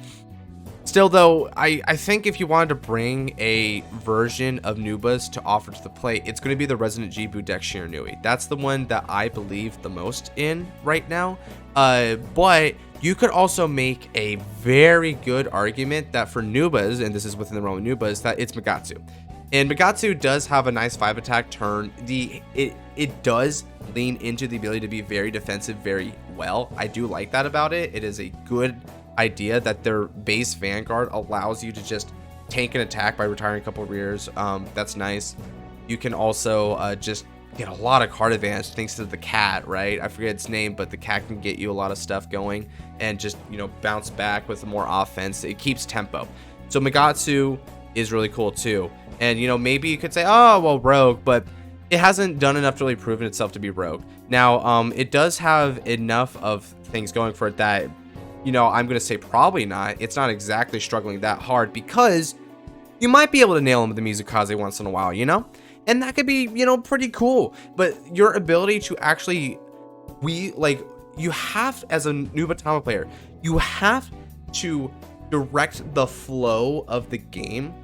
Speaker 1: Still, though, I think if you wanted to bring a version of Nubas to offer to the play, it's going to be the Resident Jibu deck Shiranui. That's the one that I believe the most in right now. But you could also make a very good argument that for Nubas, and this is within the realm of Nubas, that it's Megatsu. And Megatsu does have a nice 5-attack turn. It does lean into the ability to be very defensive very well. I do like that about it. It is a good idea that their base Vanguard allows you to just tank an attack by retiring a couple of rears. That's nice. You can also just get a lot of card advantage thanks to the cat, right? I forget its name, but the cat can get you a lot of stuff going and just, you know, bounce back with more offense. It keeps tempo. So Megatsu is really cool too. And, you know, maybe you could say, oh, well, Rogue, but it hasn't done enough to really proven itself to be Rogue. Now, it does have enough of things going for it that, you know, I'm going to say probably not. It's not exactly struggling that hard because you might be able to nail him with the Mizukage once in a while, you know? And that could be, you know, pretty cool. But your ability to actually, you have, as a Nubatama player, you have to direct the flow of the game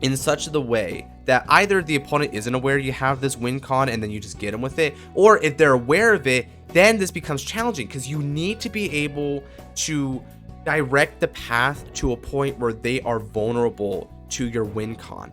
Speaker 1: in such the way that either the opponent isn't aware you have this win con and then you just get them with it, or if they're aware of it, then this becomes challenging because you need to be able to direct the path to a point where they are vulnerable to your win con.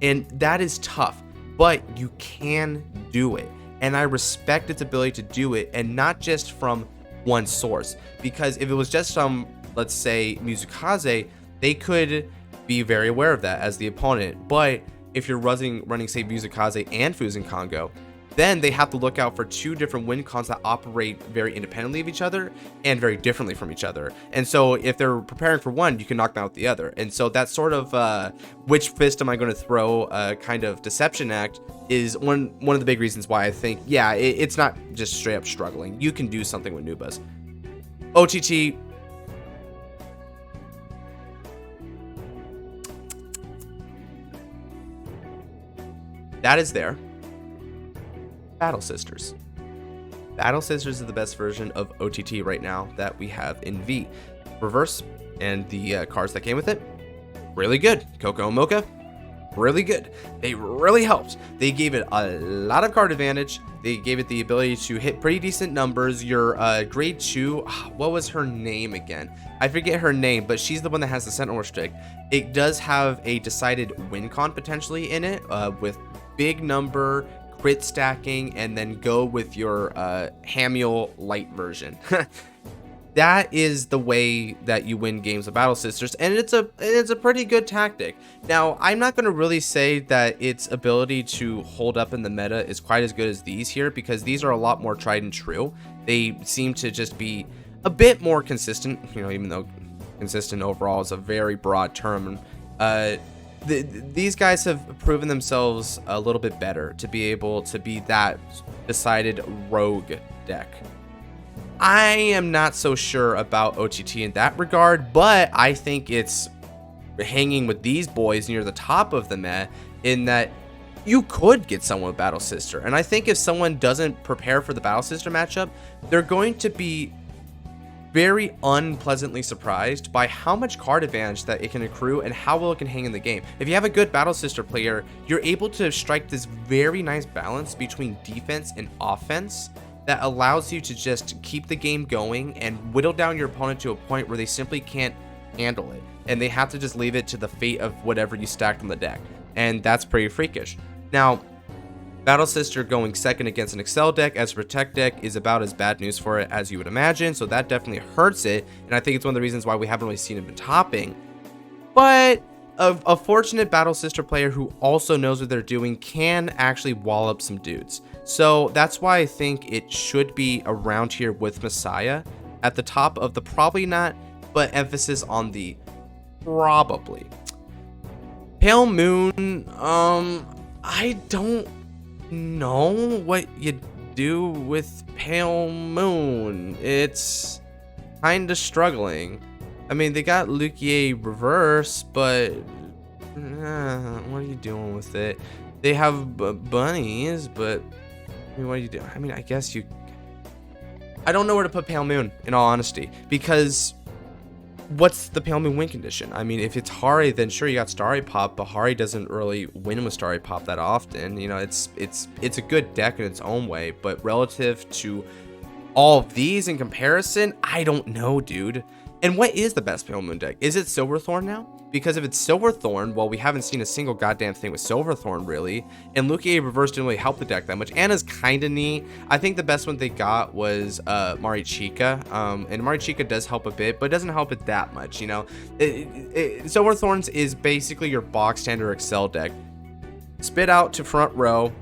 Speaker 1: And that is tough, but you can do it. And I respect its ability to do it, and not just from one source. Because if it was just some, let's say, Mizukage, they could be very aware of that as the opponent. But if you're running say, Mizukage and Fuzen Kongo, then they have to look out for two different win cons that operate very independently of each other and very differently from each other. And so if they're preparing for one, you can knock them out the other. And so that sort of which fist am I going to throw kind of deception act is one of the big reasons why I think, yeah, it's not just straight up struggling. You can do something with Nubas. OTT. That is there. Battle Sisters. Battle Sisters is the best version of OTT right now that we have in V. Reverse and the cards that came with it, really good. Coco and Mocha, really good. They really helped. They gave it a lot of card advantage. They gave it the ability to hit pretty decent numbers. Your grade 2, what was her name again? I forget her name, but she's the one that has the Sentinel Restrict. It does have a decided win con potentially in it with big number, crit stacking, and then go with your Hamiel light version. That is the way that you win games of Battle Sisters, and it's a pretty good tactic. Now, I'm not going to really say that its ability to hold up in the meta is quite as good as these here, because these are a lot more tried and true. They seem to just be a bit more consistent, you know, even though consistent overall is a very broad term. These guys have proven themselves a little bit better to be able to be that decided rogue deck. I am not so sure about OTT in that regard, but I think it's hanging with these boys near the top of the meta in that you could get someone with Battle Sister. And I think if someone doesn't prepare for the Battle Sister matchup, they're going to be very unpleasantly surprised by how much card advantage that it can accrue and how well it can hang in the game. If you have a good Battle Sister player, you're able to strike this very nice balance between defense and offense that allows you to just keep the game going and whittle down your opponent to a point where they simply can't handle it, and they have to just leave it to the fate of whatever you stacked on the deck. And that's pretty freakish. Now, Battle Sister going second against an Excel deck as a Protect deck is about as bad news for it as you would imagine, so that definitely hurts it, and I think it's one of the reasons why we haven't really seen it in topping. But a fortunate Battle Sister player who also knows what they're doing can actually wall up some dudes. So that's why I think it should be around here with Messiah at the top of the probably not, but emphasis on the probably. Pale Moon, I don't know what you do with Pale Moon. It's kind of struggling. I mean, they got Lukier reverse, but what are you doing with it? They have bunnies, but I mean, what do you do? I mean, I guess you... I don't know where to put Pale Moon, in all honesty, because what's the Pale Moon win condition? I mean, if it's Hari, then sure, you got Starry Pop, but Hari doesn't really win with Starry Pop that often. You know, it's a good deck in its own way, but relative to all of these in comparison, I don't know, dude. And what is the best Pale Moon deck? Is it Silverthorn now? Because if it's Silverthorn, well, we haven't seen a single goddamn thing with Silverthorn, really. And Lukia Reverse didn't really help the deck that much. Anna's kind of neat. I think the best one they got was Marichika. And Marichika does help a bit, but it doesn't help it that much, you know? Silverthorns is basically your box standard Excel deck. Spit out to front row,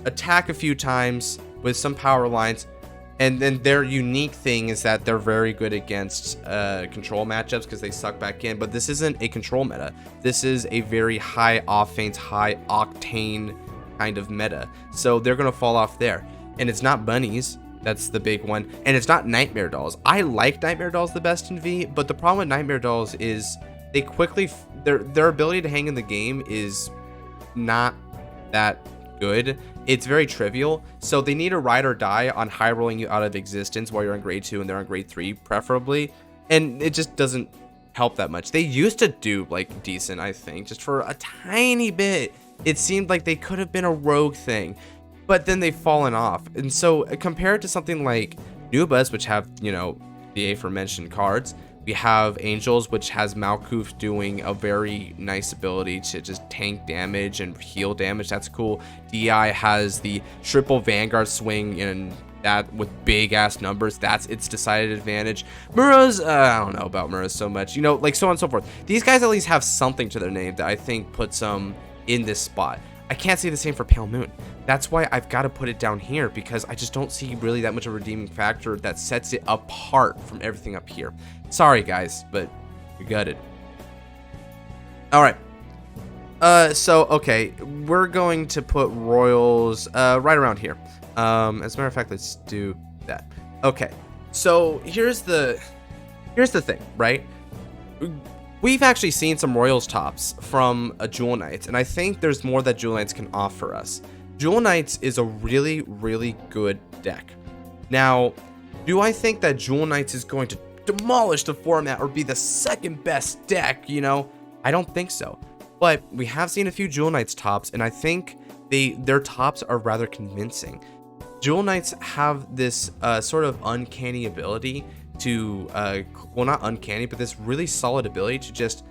Speaker 1: attack a few times with some power lines, and then their unique thing is that they're very good against control matchups because they suck back in. But this isn't a control meta. This is a very high offense, high octane kind of meta. So they're going to fall off there. And it's not bunnies. That's the big one. And it's not Nightmare Dolls. I like Nightmare Dolls the best in V, but the problem with Nightmare Dolls is they quickly, their ability to hang in the game is not that good. It's very trivial, so they need to ride or die on high rolling you out of existence while you're on grade 2 and they're on grade 3 preferably, and it just doesn't help that much. They used to do like decent, I think, just for a tiny bit. It seemed like they could have been a rogue thing, but then they've fallen off. And so compared to something like Nubas, which have, you know, the aforementioned cards, we have Angels, which has Malkuth doing a very nice ability to just tank damage and heal damage. That's cool. DI has the triple Vanguard swing and that with big ass numbers. That's its decided advantage. Mura's, I don't know about Mura so much, you know, like so on and so forth. These guys at least have something to their name that I think puts them in this spot. I can't say the same for Pale Moon. That's why I've got to put it down here, because I just don't see really that much of a redeeming factor that sets it apart from everything up here. Sorry guys, but you're gutted. All right. So okay, we're going to put Royals right around here. As a matter of fact, let's do that. Okay. So here's the thing, right? We've actually seen some Royals tops from a Jewel Knights, and I think there's more that Jewel Knights can offer us. Jewel Knights is a really, really good deck. Now, do I think that Jewel Knights is going to demolish the format or be the second best deck? You know, I don't think so. But we have seen a few Jewel Knights tops, and I think their tops are rather convincing. Jewel Knights have this sort of uncanny ability to, well, not uncanny, but this really solid ability to just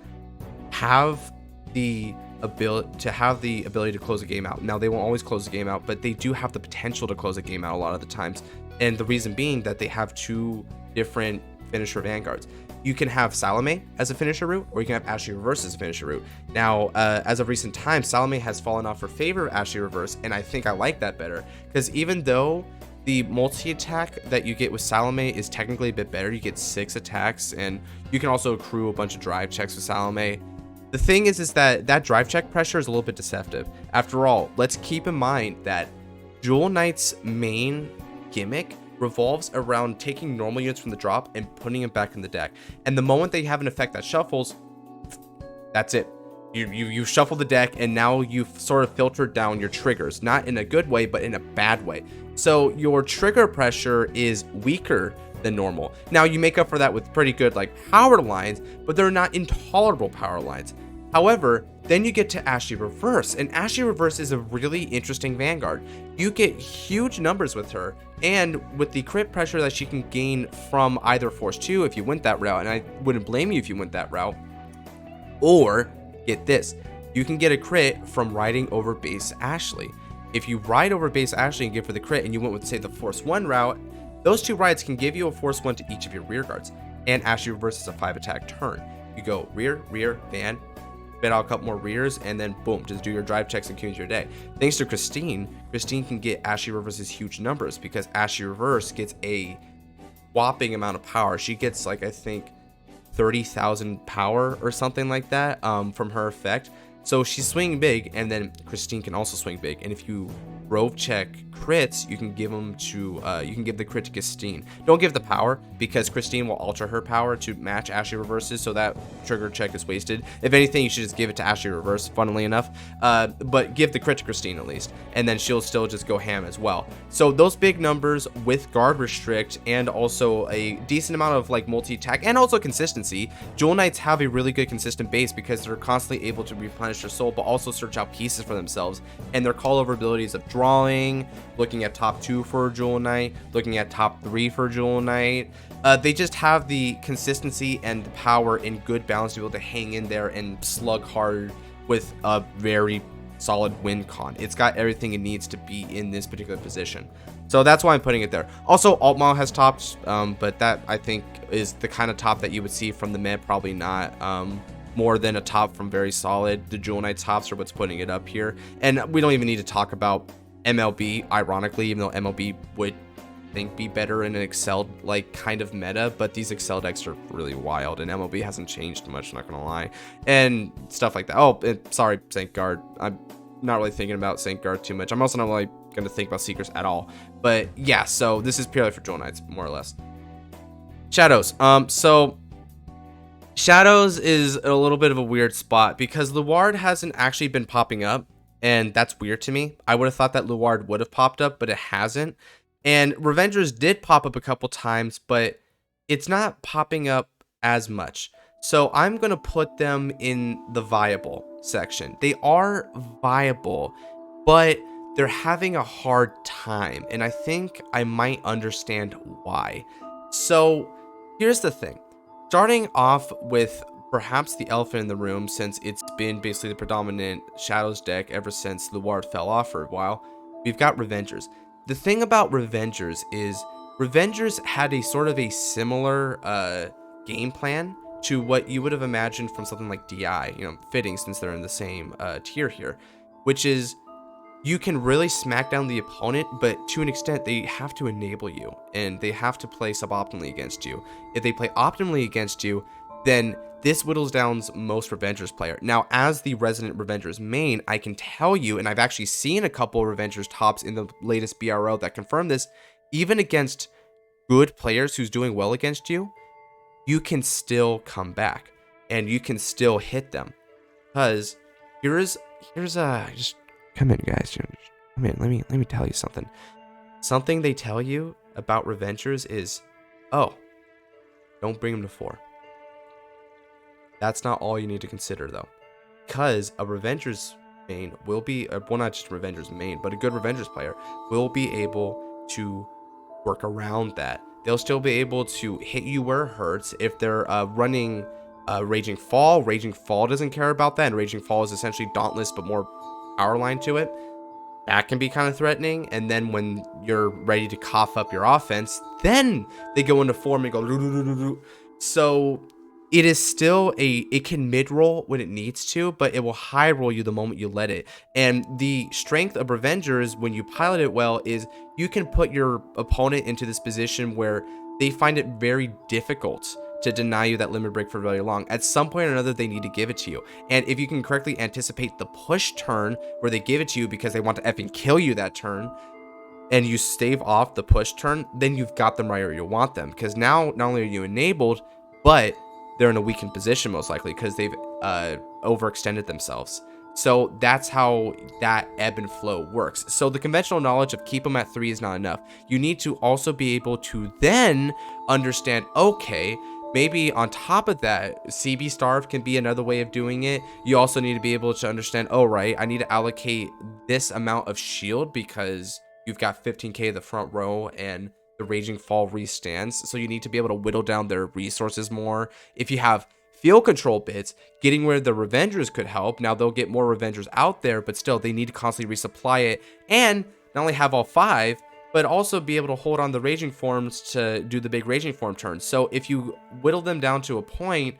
Speaker 1: have the ability to close a game out. Now, they won't always close the game out, but they do have the potential to close a game out a lot of the times. And the reason being that they have two different finisher Vanguards. You can have Salome as a finisher route, or you can have Ashley Reverse as a finisher route. Now, as of recent times, Salome has fallen off for favor of Ashley Reverse, and I think I like that better, because even though the multi-attack that you get with Salome is technically a bit better, you get 6 attacks, and you can also accrue a bunch of drive checks with Salome. The thing is that drive check pressure is a little bit deceptive. After all, let's keep in mind that Jewel Knight's main gimmick revolves around taking normal units from the drop and putting them back in the deck. And the moment they have an effect that shuffles, that's it. You shuffle the deck, and now you've sort of filtered down your triggers, not in a good way, but in a bad way. So your trigger pressure is weaker than normal. Now you make up for that with pretty good like power lines, but they're not intolerable power lines. However, then you get to Ashley Reverse, and Ashley Reverse is a really interesting Vanguard. You get huge numbers with her, and with the crit pressure that she can gain from either Force 2 if you went that route, and I wouldn't blame you if you went that route, or get this, you can get a crit from riding over base Ashley. If you ride over base Ashley and give her the crit, and you went with, say, the Force 1 route, those two rides can give you a Force 1 to each of your rear guards, and Ashley Reverse is a 5-attack turn. You go rear, van, spit out a couple more rears, and then boom, just do your drive checks and queues your day. Thanks to Christine can get Ashley Reverse's huge numbers, because Ashley Reverse gets a whopping amount of power. She gets, like, I think 30,000 power or something like that from her effect. So she's swinging big, and then Christine can also swing big. And if you Grove check crits, you can give them to you can give the crit to Christine. Don't give the power, because Christine will alter her power to match Ashley Reverse's, so that trigger check is wasted. If anything, you should just give it to Ashley Reverse, funnily enough, but give the crit to Christine at least, and then she'll still just go ham as well. So those big numbers with guard restrict and also a decent amount of like multi-attack and also consistency. Jewel Knights have a really good consistent base because they're constantly able to replenish their soul, but also search out pieces for themselves, and their call over abilities of drawing, looking at top 2 for Jewel Knight, looking at top 3 for Jewel Knight. They just have the consistency and the power in good balance to be able to hang in there and slug hard with a very solid win con. It's got everything it needs to be in this particular position. So that's why I'm putting it there. Also, Altmile has tops, but that I think is the kind of top that you would see from the mid, probably not more than a top from very solid. The Jewel Knight tops are what's putting it up here. And we don't even need to talk about MLB, ironically, even though MLB would think be better in an excelled like kind of meta, but these excel decks are really wild, and MLB hasn't changed much, not gonna lie, and stuff like that. Oh, sorry, Saint Guard, I'm not really thinking about Saint Guard too much. I'm also not really gonna think about Seekers at all, but yeah, so this is purely for Jewel Knights, more or less. Shadows, so Shadows is a little bit of a weird spot because Luard hasn't actually been popping up, and that's weird to me. I would have thought that Luard would have popped up, but it hasn't. And Revengers did pop up a couple times, but it's not popping up as much. So I'm going to put them in the viable section. They are viable, but they're having a hard time. And I think I might understand why. So here's the thing. Starting off with perhaps the elephant in the room, since it's been basically the predominant Shadows deck ever since Luard fell off for a while, we've got Revengers. The thing about Revengers is Revengers had a sort of a similar game plan to what you would have imagined from something like DI, you know, fitting since they're in the same tier here, which is you can really smack down the opponent, but to an extent they have to enable you and they have to play suboptimally against you. If they play optimally against you, then this whittles down most Revengers player. Now, as the resident Revengers main, I can tell you, and I've actually seen a couple of Revengers tops in the latest BRL that confirm this, even against good players who's doing well against you, you can still come back and you can still hit them. Because here's just come in, guys. Just come in. Let me tell you something. Something they tell you about Revengers is, oh, don't bring them to 4. That's not all you need to consider, though, because a Revengers main will be, well, not just Revengers main, but a good Revengers player will be able to work around that. They'll still be able to hit you where it hurts. If they're running Raging Fall doesn't care about that, and Raging Fall is essentially Dauntless, but more power line to it. That can be kind of threatening, and then when you're ready to cough up your offense, then they go into form and go doo-doo-doo-doo-doo. So it is still it can mid-roll when it needs to, but it will high-roll you the moment you let it. And the strength of Revengers, when you pilot it well, is you can put your opponent into this position where they find it very difficult to deny you that limit break for very long. At some point or another, they need to give it to you. And if you can correctly anticipate the push turn where they give it to you because they want to effing kill you that turn, and you stave off the push turn, then you've got them right where you want them. Because now, not only are you enabled, but they're in a weakened position most likely because they've overextended themselves. So that's how that ebb and flow works. So the conventional knowledge of keep them at 3 is not enough. You need to also be able to then understand, okay, maybe on top of that, CB Starve can be another way of doing it. You also need to be able to understand, oh, right, I need to allocate this amount of shield because you've got 15k the front row and the Raging Fall restands. So you need to be able to whittle down their resources more. If you have field control bits, getting where the Revengers could help. Now they'll get more Revengers out there, but still they need to constantly resupply it and not only have all 5, but also be able to hold on the Raging Forms to do the big Raging Form turn. So if you whittle them down to a point,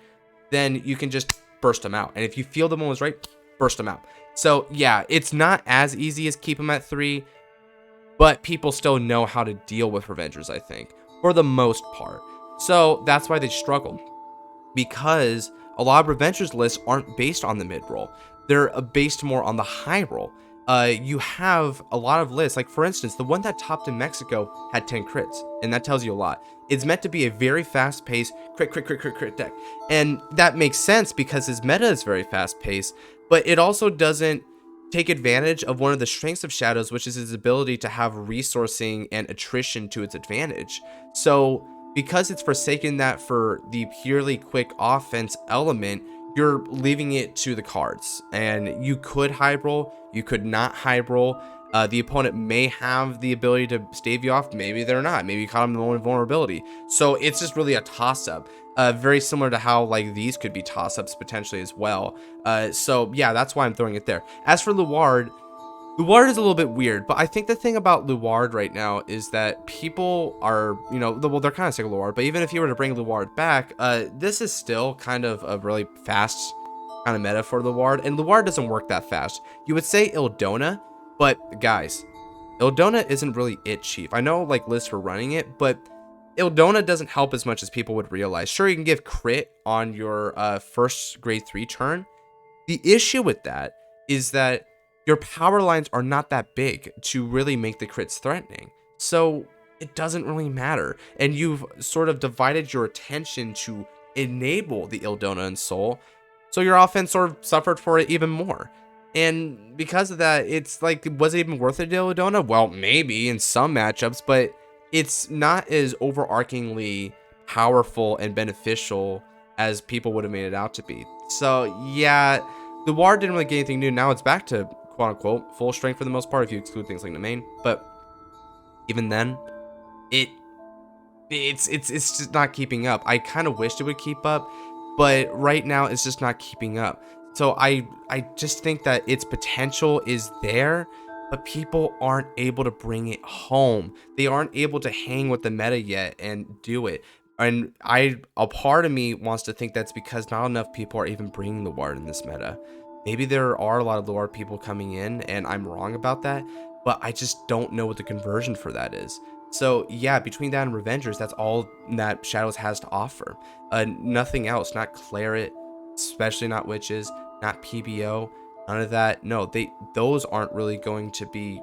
Speaker 1: then you can just burst them out. And if you feel the moment is right, burst them out. So yeah, it's not as easy as keep them at 3, but people still know how to deal with Revengers, I think, for the most part. So that's why they struggle, because a lot of Revengers lists aren't based on the mid roll. They're based more on the high roll. you have a lot of lists. Like, for instance, the one that topped in Mexico had 10 crits, and that tells you a lot. It's meant to be a very fast-paced crit deck, and that makes sense because his meta is very fast-paced, but it also doesn't take advantage of one of the strengths of Shadows, which is his ability to have resourcing and attrition to its advantage. So because it's forsaken that for the purely quick offense element, you're leaving it to the cards, and you could high roll, you could not high roll. The opponent may have the ability to stave you off, maybe they're not, maybe you caught them in the moment of vulnerability. So it's just really a toss-up, very similar to how like these could be toss-ups potentially as well. So yeah, that's why I'm throwing it there. As for Luard, Luard is a little bit weird, but I think the thing about Luard right now is that people are, you know, well, they're kind of sick of Luard, but even if you were to bring Luard back, this is still kind of a really fast kind of meta for Luard, and Luard doesn't work that fast. You would say Ildona, but guys, Ildona isn't really it, Chief. I know like lists were running it, but Ildona doesn't help as much as people would realize. Sure, you can give crit on your first grade 3 turn. The issue with that is that your power lines are not that big to really make the crits threatening. So it doesn't really matter. And you've sort of divided your attention to enable the Ildona and Soul. So your offense sort of suffered for it even more. And because of that, it's like, was it even worth it to Ildona? Well, maybe in some matchups, but it's not as overarchingly powerful and beneficial as people would have made it out to be. So yeah, the War didn't really get anything new. Now it's back to quote unquote full strength for the most part if you exclude things like the main. But even then, it's just not keeping up. I kind of wished it would keep up, but right now it's just not keeping up. So I just think that its potential is there, but people aren't able to bring it home. They aren't able to hang with the meta yet and do it. And a part of me wants to think that's because not enough people are even bringing the Ward in this meta. Maybe there are a lot of Ward people coming in, and I'm wrong about that, but I just don't know what the conversion for that is. So yeah, between that and Revengers, that's all that Shadows has to offer. Nothing else, not Claret, especially not Witches, not PBO, none of that. No, those aren't really going to be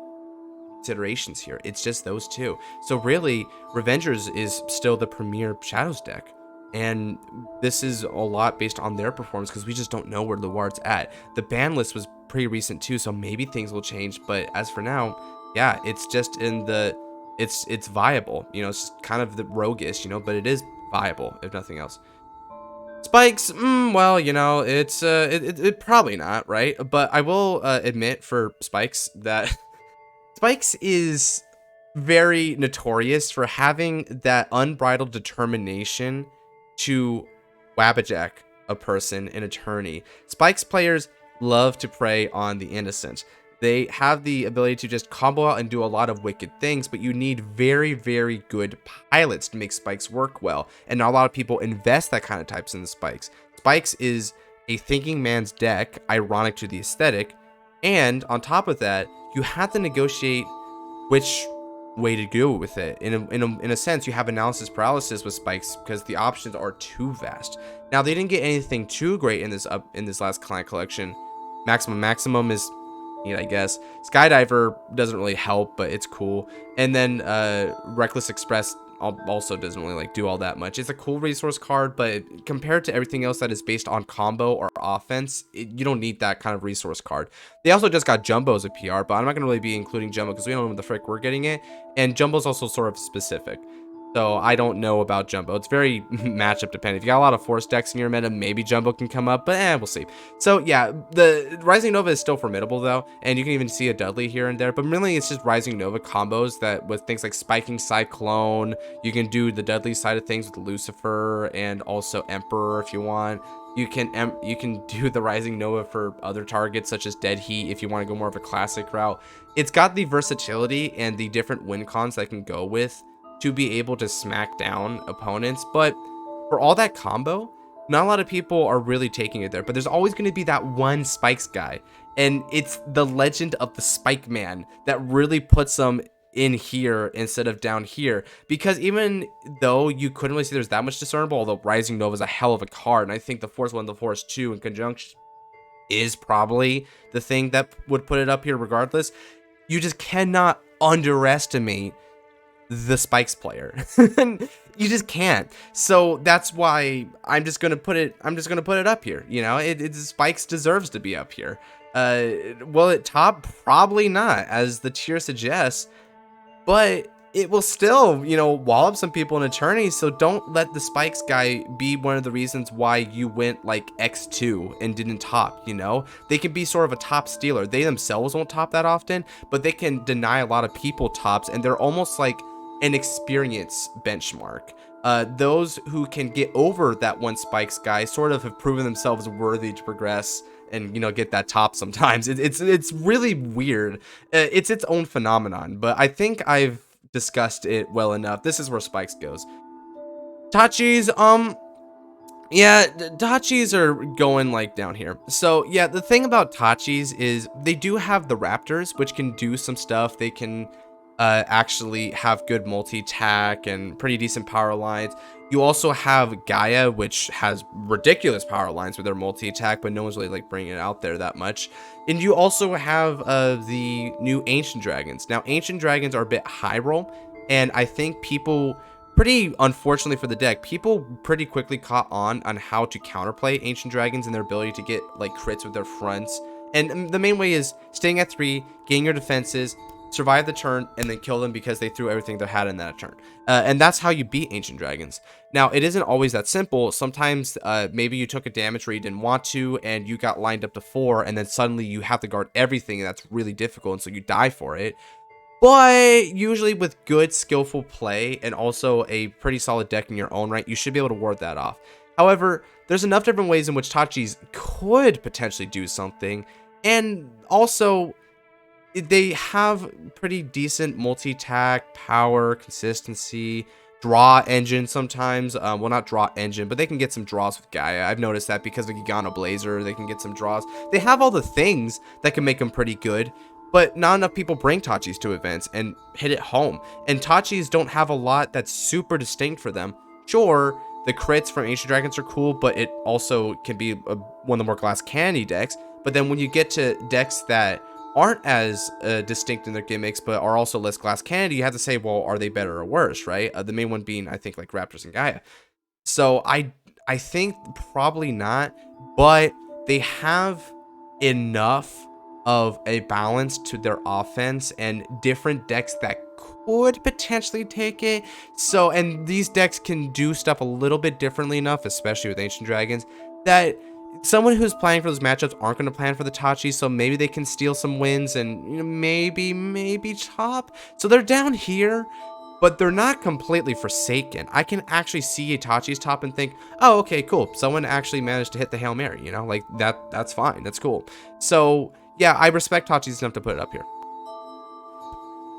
Speaker 1: considerations here. It's just those two. So really, Revengers is still the premier Shadows deck, and this is a lot based on their performance because we just don't know where the Ward's at. The ban list was pretty recent too, so maybe things will change, but as for now, yeah, it's just in the it's viable, you know. It's kind of the roguish, you know, but it is viable if nothing else. Spikes, well, you know, it probably not, right? But I will admit for Spikes that Spikes is very notorious for having that unbridled determination to wabbajack a person in a tourney. Spikes players love to prey on the innocent. They have the ability to just combo out and do a lot of wicked things, but you need very, very good pilots to make Spikes work well. And not a lot of people invest that kind of types in the Spikes. Spikes is a thinking man's deck, ironic to the aesthetic. And on top of that, you have to negotiate which way to go with it. In a sense, you have analysis paralysis with Spikes because the options are too vast. Now, they didn't get anything too great in this last client collection. Maximum is, you know, I guess. Skydiver doesn't really help, but it's cool. And then Reckless Express also doesn't really like do all that much. It's a cool resource card, but compared to everything else that is based on combo or offense, you don't need that kind of resource card. They also just got Jumbo as a PR, but I'm not going to really be including Jumbo because we don't know when the frick we're getting it. And Jumbo's also sort of specific. So I don't know about Jumbo. It's very matchup dependent. If you got a lot of Force decks in your meta, maybe Jumbo can come up, but we'll see. So yeah, the Rising Nova is still formidable though, and you can even see a Dudley here and there, but really it's just Rising Nova combos that with things like Spiking Cyclone, you can do the Dudley side of things with Lucifer and also Emperor if you want. You can do the Rising Nova for other targets such as Dead Heat if you want to go more of a classic route. It's got the versatility and the different win cons that can go with to be able to smack down opponents, but for all that combo, not a lot of people are really taking it there. But there's always going to be that one Spikes guy, and it's the legend of the Spike Man that really puts them in here instead of down here, because even though you couldn't really see there's that much discernible, although Rising Nova is a hell of a card, and I think the Force 1, the Force 2 in conjunction is probably the thing that would put it up here regardless. You just cannot underestimate the Spikes player. You just can't. So that's why I'm just gonna put it up here. You know, Spikes deserves to be up here. Will it top? Probably not, as the tier suggests, but it will still, you know, wallop some people in attorneys. So don't let the Spikes guy be one of the reasons why you went like X2 and didn't top. You know, they can be sort of a top stealer. They themselves won't top that often, but they can deny a lot of people tops, and they're almost like an experience benchmark. Those who can get over that one Spikes guy sort of have proven themselves worthy to progress and, you know, get that top sometimes. It's really weird. It's its own phenomenon, but I think I've discussed it well enough. This is where Spikes goes. Tachis, yeah, Tachis are going like down here. So yeah, the thing about Tachis is they do have the Raptors, which can do some stuff. They can actually have good multi-tack and pretty decent power lines. You also have Gaia, which has ridiculous power lines with their multi-attack, but no one's really like bringing it out there that much. And you also have the new Ancient Dragons. Now, Ancient Dragons are a bit high roll, and I think people, pretty unfortunately for the deck, people pretty quickly caught on how to counterplay Ancient Dragons and their ability to get like crits with their fronts. And the main way is staying at 3, getting your defenses, survive the turn, and then kill them because they threw everything they had in that turn. And that's how you beat Ancient Dragons. Now, it isn't always that simple. Sometimes maybe you took a damage where you didn't want to, and you got lined up to 4, and then suddenly you have to guard everything, and that's really difficult, and so you die for it. But usually with good, skillful play, and also a pretty solid deck in your own right, you should be able to ward that off. However, there's enough different ways in which Tachis could potentially do something, and also they have pretty decent multi-tack, power, consistency, draw engine sometimes. Well, not draw engine, but they can get some draws with Gaia. I've noticed that because of Gigana Blazer, they can get some draws. They have all the things that can make them pretty good, but not enough people bring Tachis to events and hit it home. And Tachis don't have a lot that's super distinct for them. Sure, the crits from Ancient Dragons are cool, but it also can be one of the more glass candy decks. But then when you get to decks that aren't as distinct in their gimmicks, but are also less glass candy, you have to say, well, are they better or worse, right? The main one being, I think, like Raptors and Gaia. So I think probably not, but they have enough of a balance to their offense and different decks that could potentially take it. So, and these decks can do stuff a little bit differently enough, especially with Ancient Dragons, that someone who's playing for those matchups aren't going to plan for the Tachi, so maybe they can steal some wins and, you know, maybe top. So they're down here, but they're not completely forsaken. I can actually see a Tachi's top and think, oh, okay, cool. Someone actually managed to hit the Hail Mary, you know, like that's fine. That's cool. So yeah, I respect Tachi's enough to put it up here.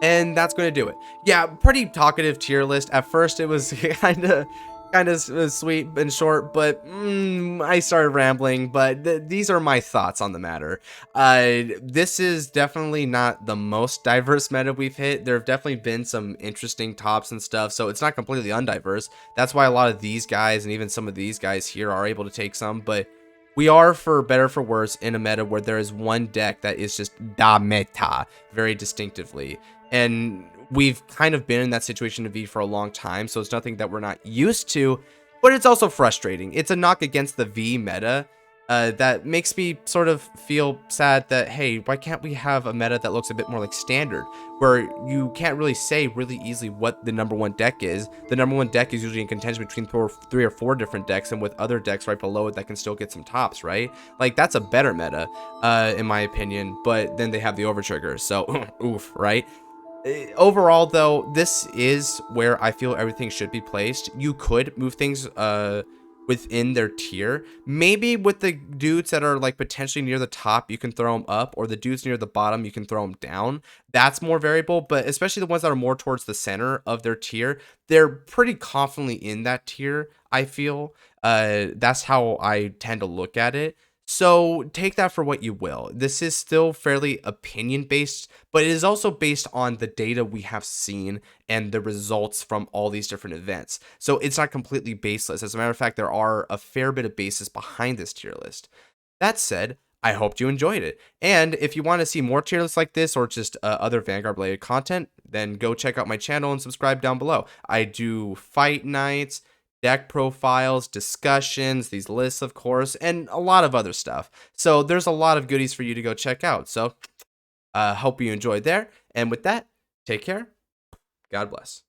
Speaker 1: And that's going to do it. Yeah, pretty talkative tier list. At first, it was kind of sweet and short, but I started rambling. But these are my thoughts on the matter. This is definitely not the most diverse meta we've hit. There have definitely been some interesting tops and stuff, so it's not completely undiverse. That's why a lot of these guys and even some of these guys here are able to take some, but we are, for better or for worse, in a meta where there is one deck that is just da meta very distinctively. And we've kind of been in that situation in V for a long time, so it's nothing that we're not used to, but it's also frustrating. It's a knock against the V meta that makes me sort of feel sad that, hey, why can't we have a meta that looks a bit more like standard, where you can't really say really easily what the number one deck is. The number one deck is usually in contention between 3 or 4 different decks, and with other decks right below it that can still get some tops, right? Like, that's a better meta, in my opinion, but then they have the overtrigger, so oof, right? Overall, though, this is where I feel everything should be placed. You could move things within their tier. Maybe with the dudes that are like potentially near the top, you can throw them up, or the dudes near the bottom, you can throw them down. That's more variable, but especially the ones that are more towards the center of their tier, they're pretty confidently in that tier, I feel. That's how I tend to look at it. So take that for what you will. This is still fairly opinion based, but it is also based on the data we have seen and the results from all these different events. So it's not completely baseless. As a matter of fact, there are a fair bit of basis behind this tier list. That said, I hoped you enjoyed it. And if you want to see more tier lists like this or just other Vanguard related content, then go check out my channel and subscribe down below. I do fight nights, deck profiles, discussions, these lists, of course, and a lot of other stuff. So there's a lot of goodies for you to go check out. So hope you enjoyed there. And with that, take care. God bless.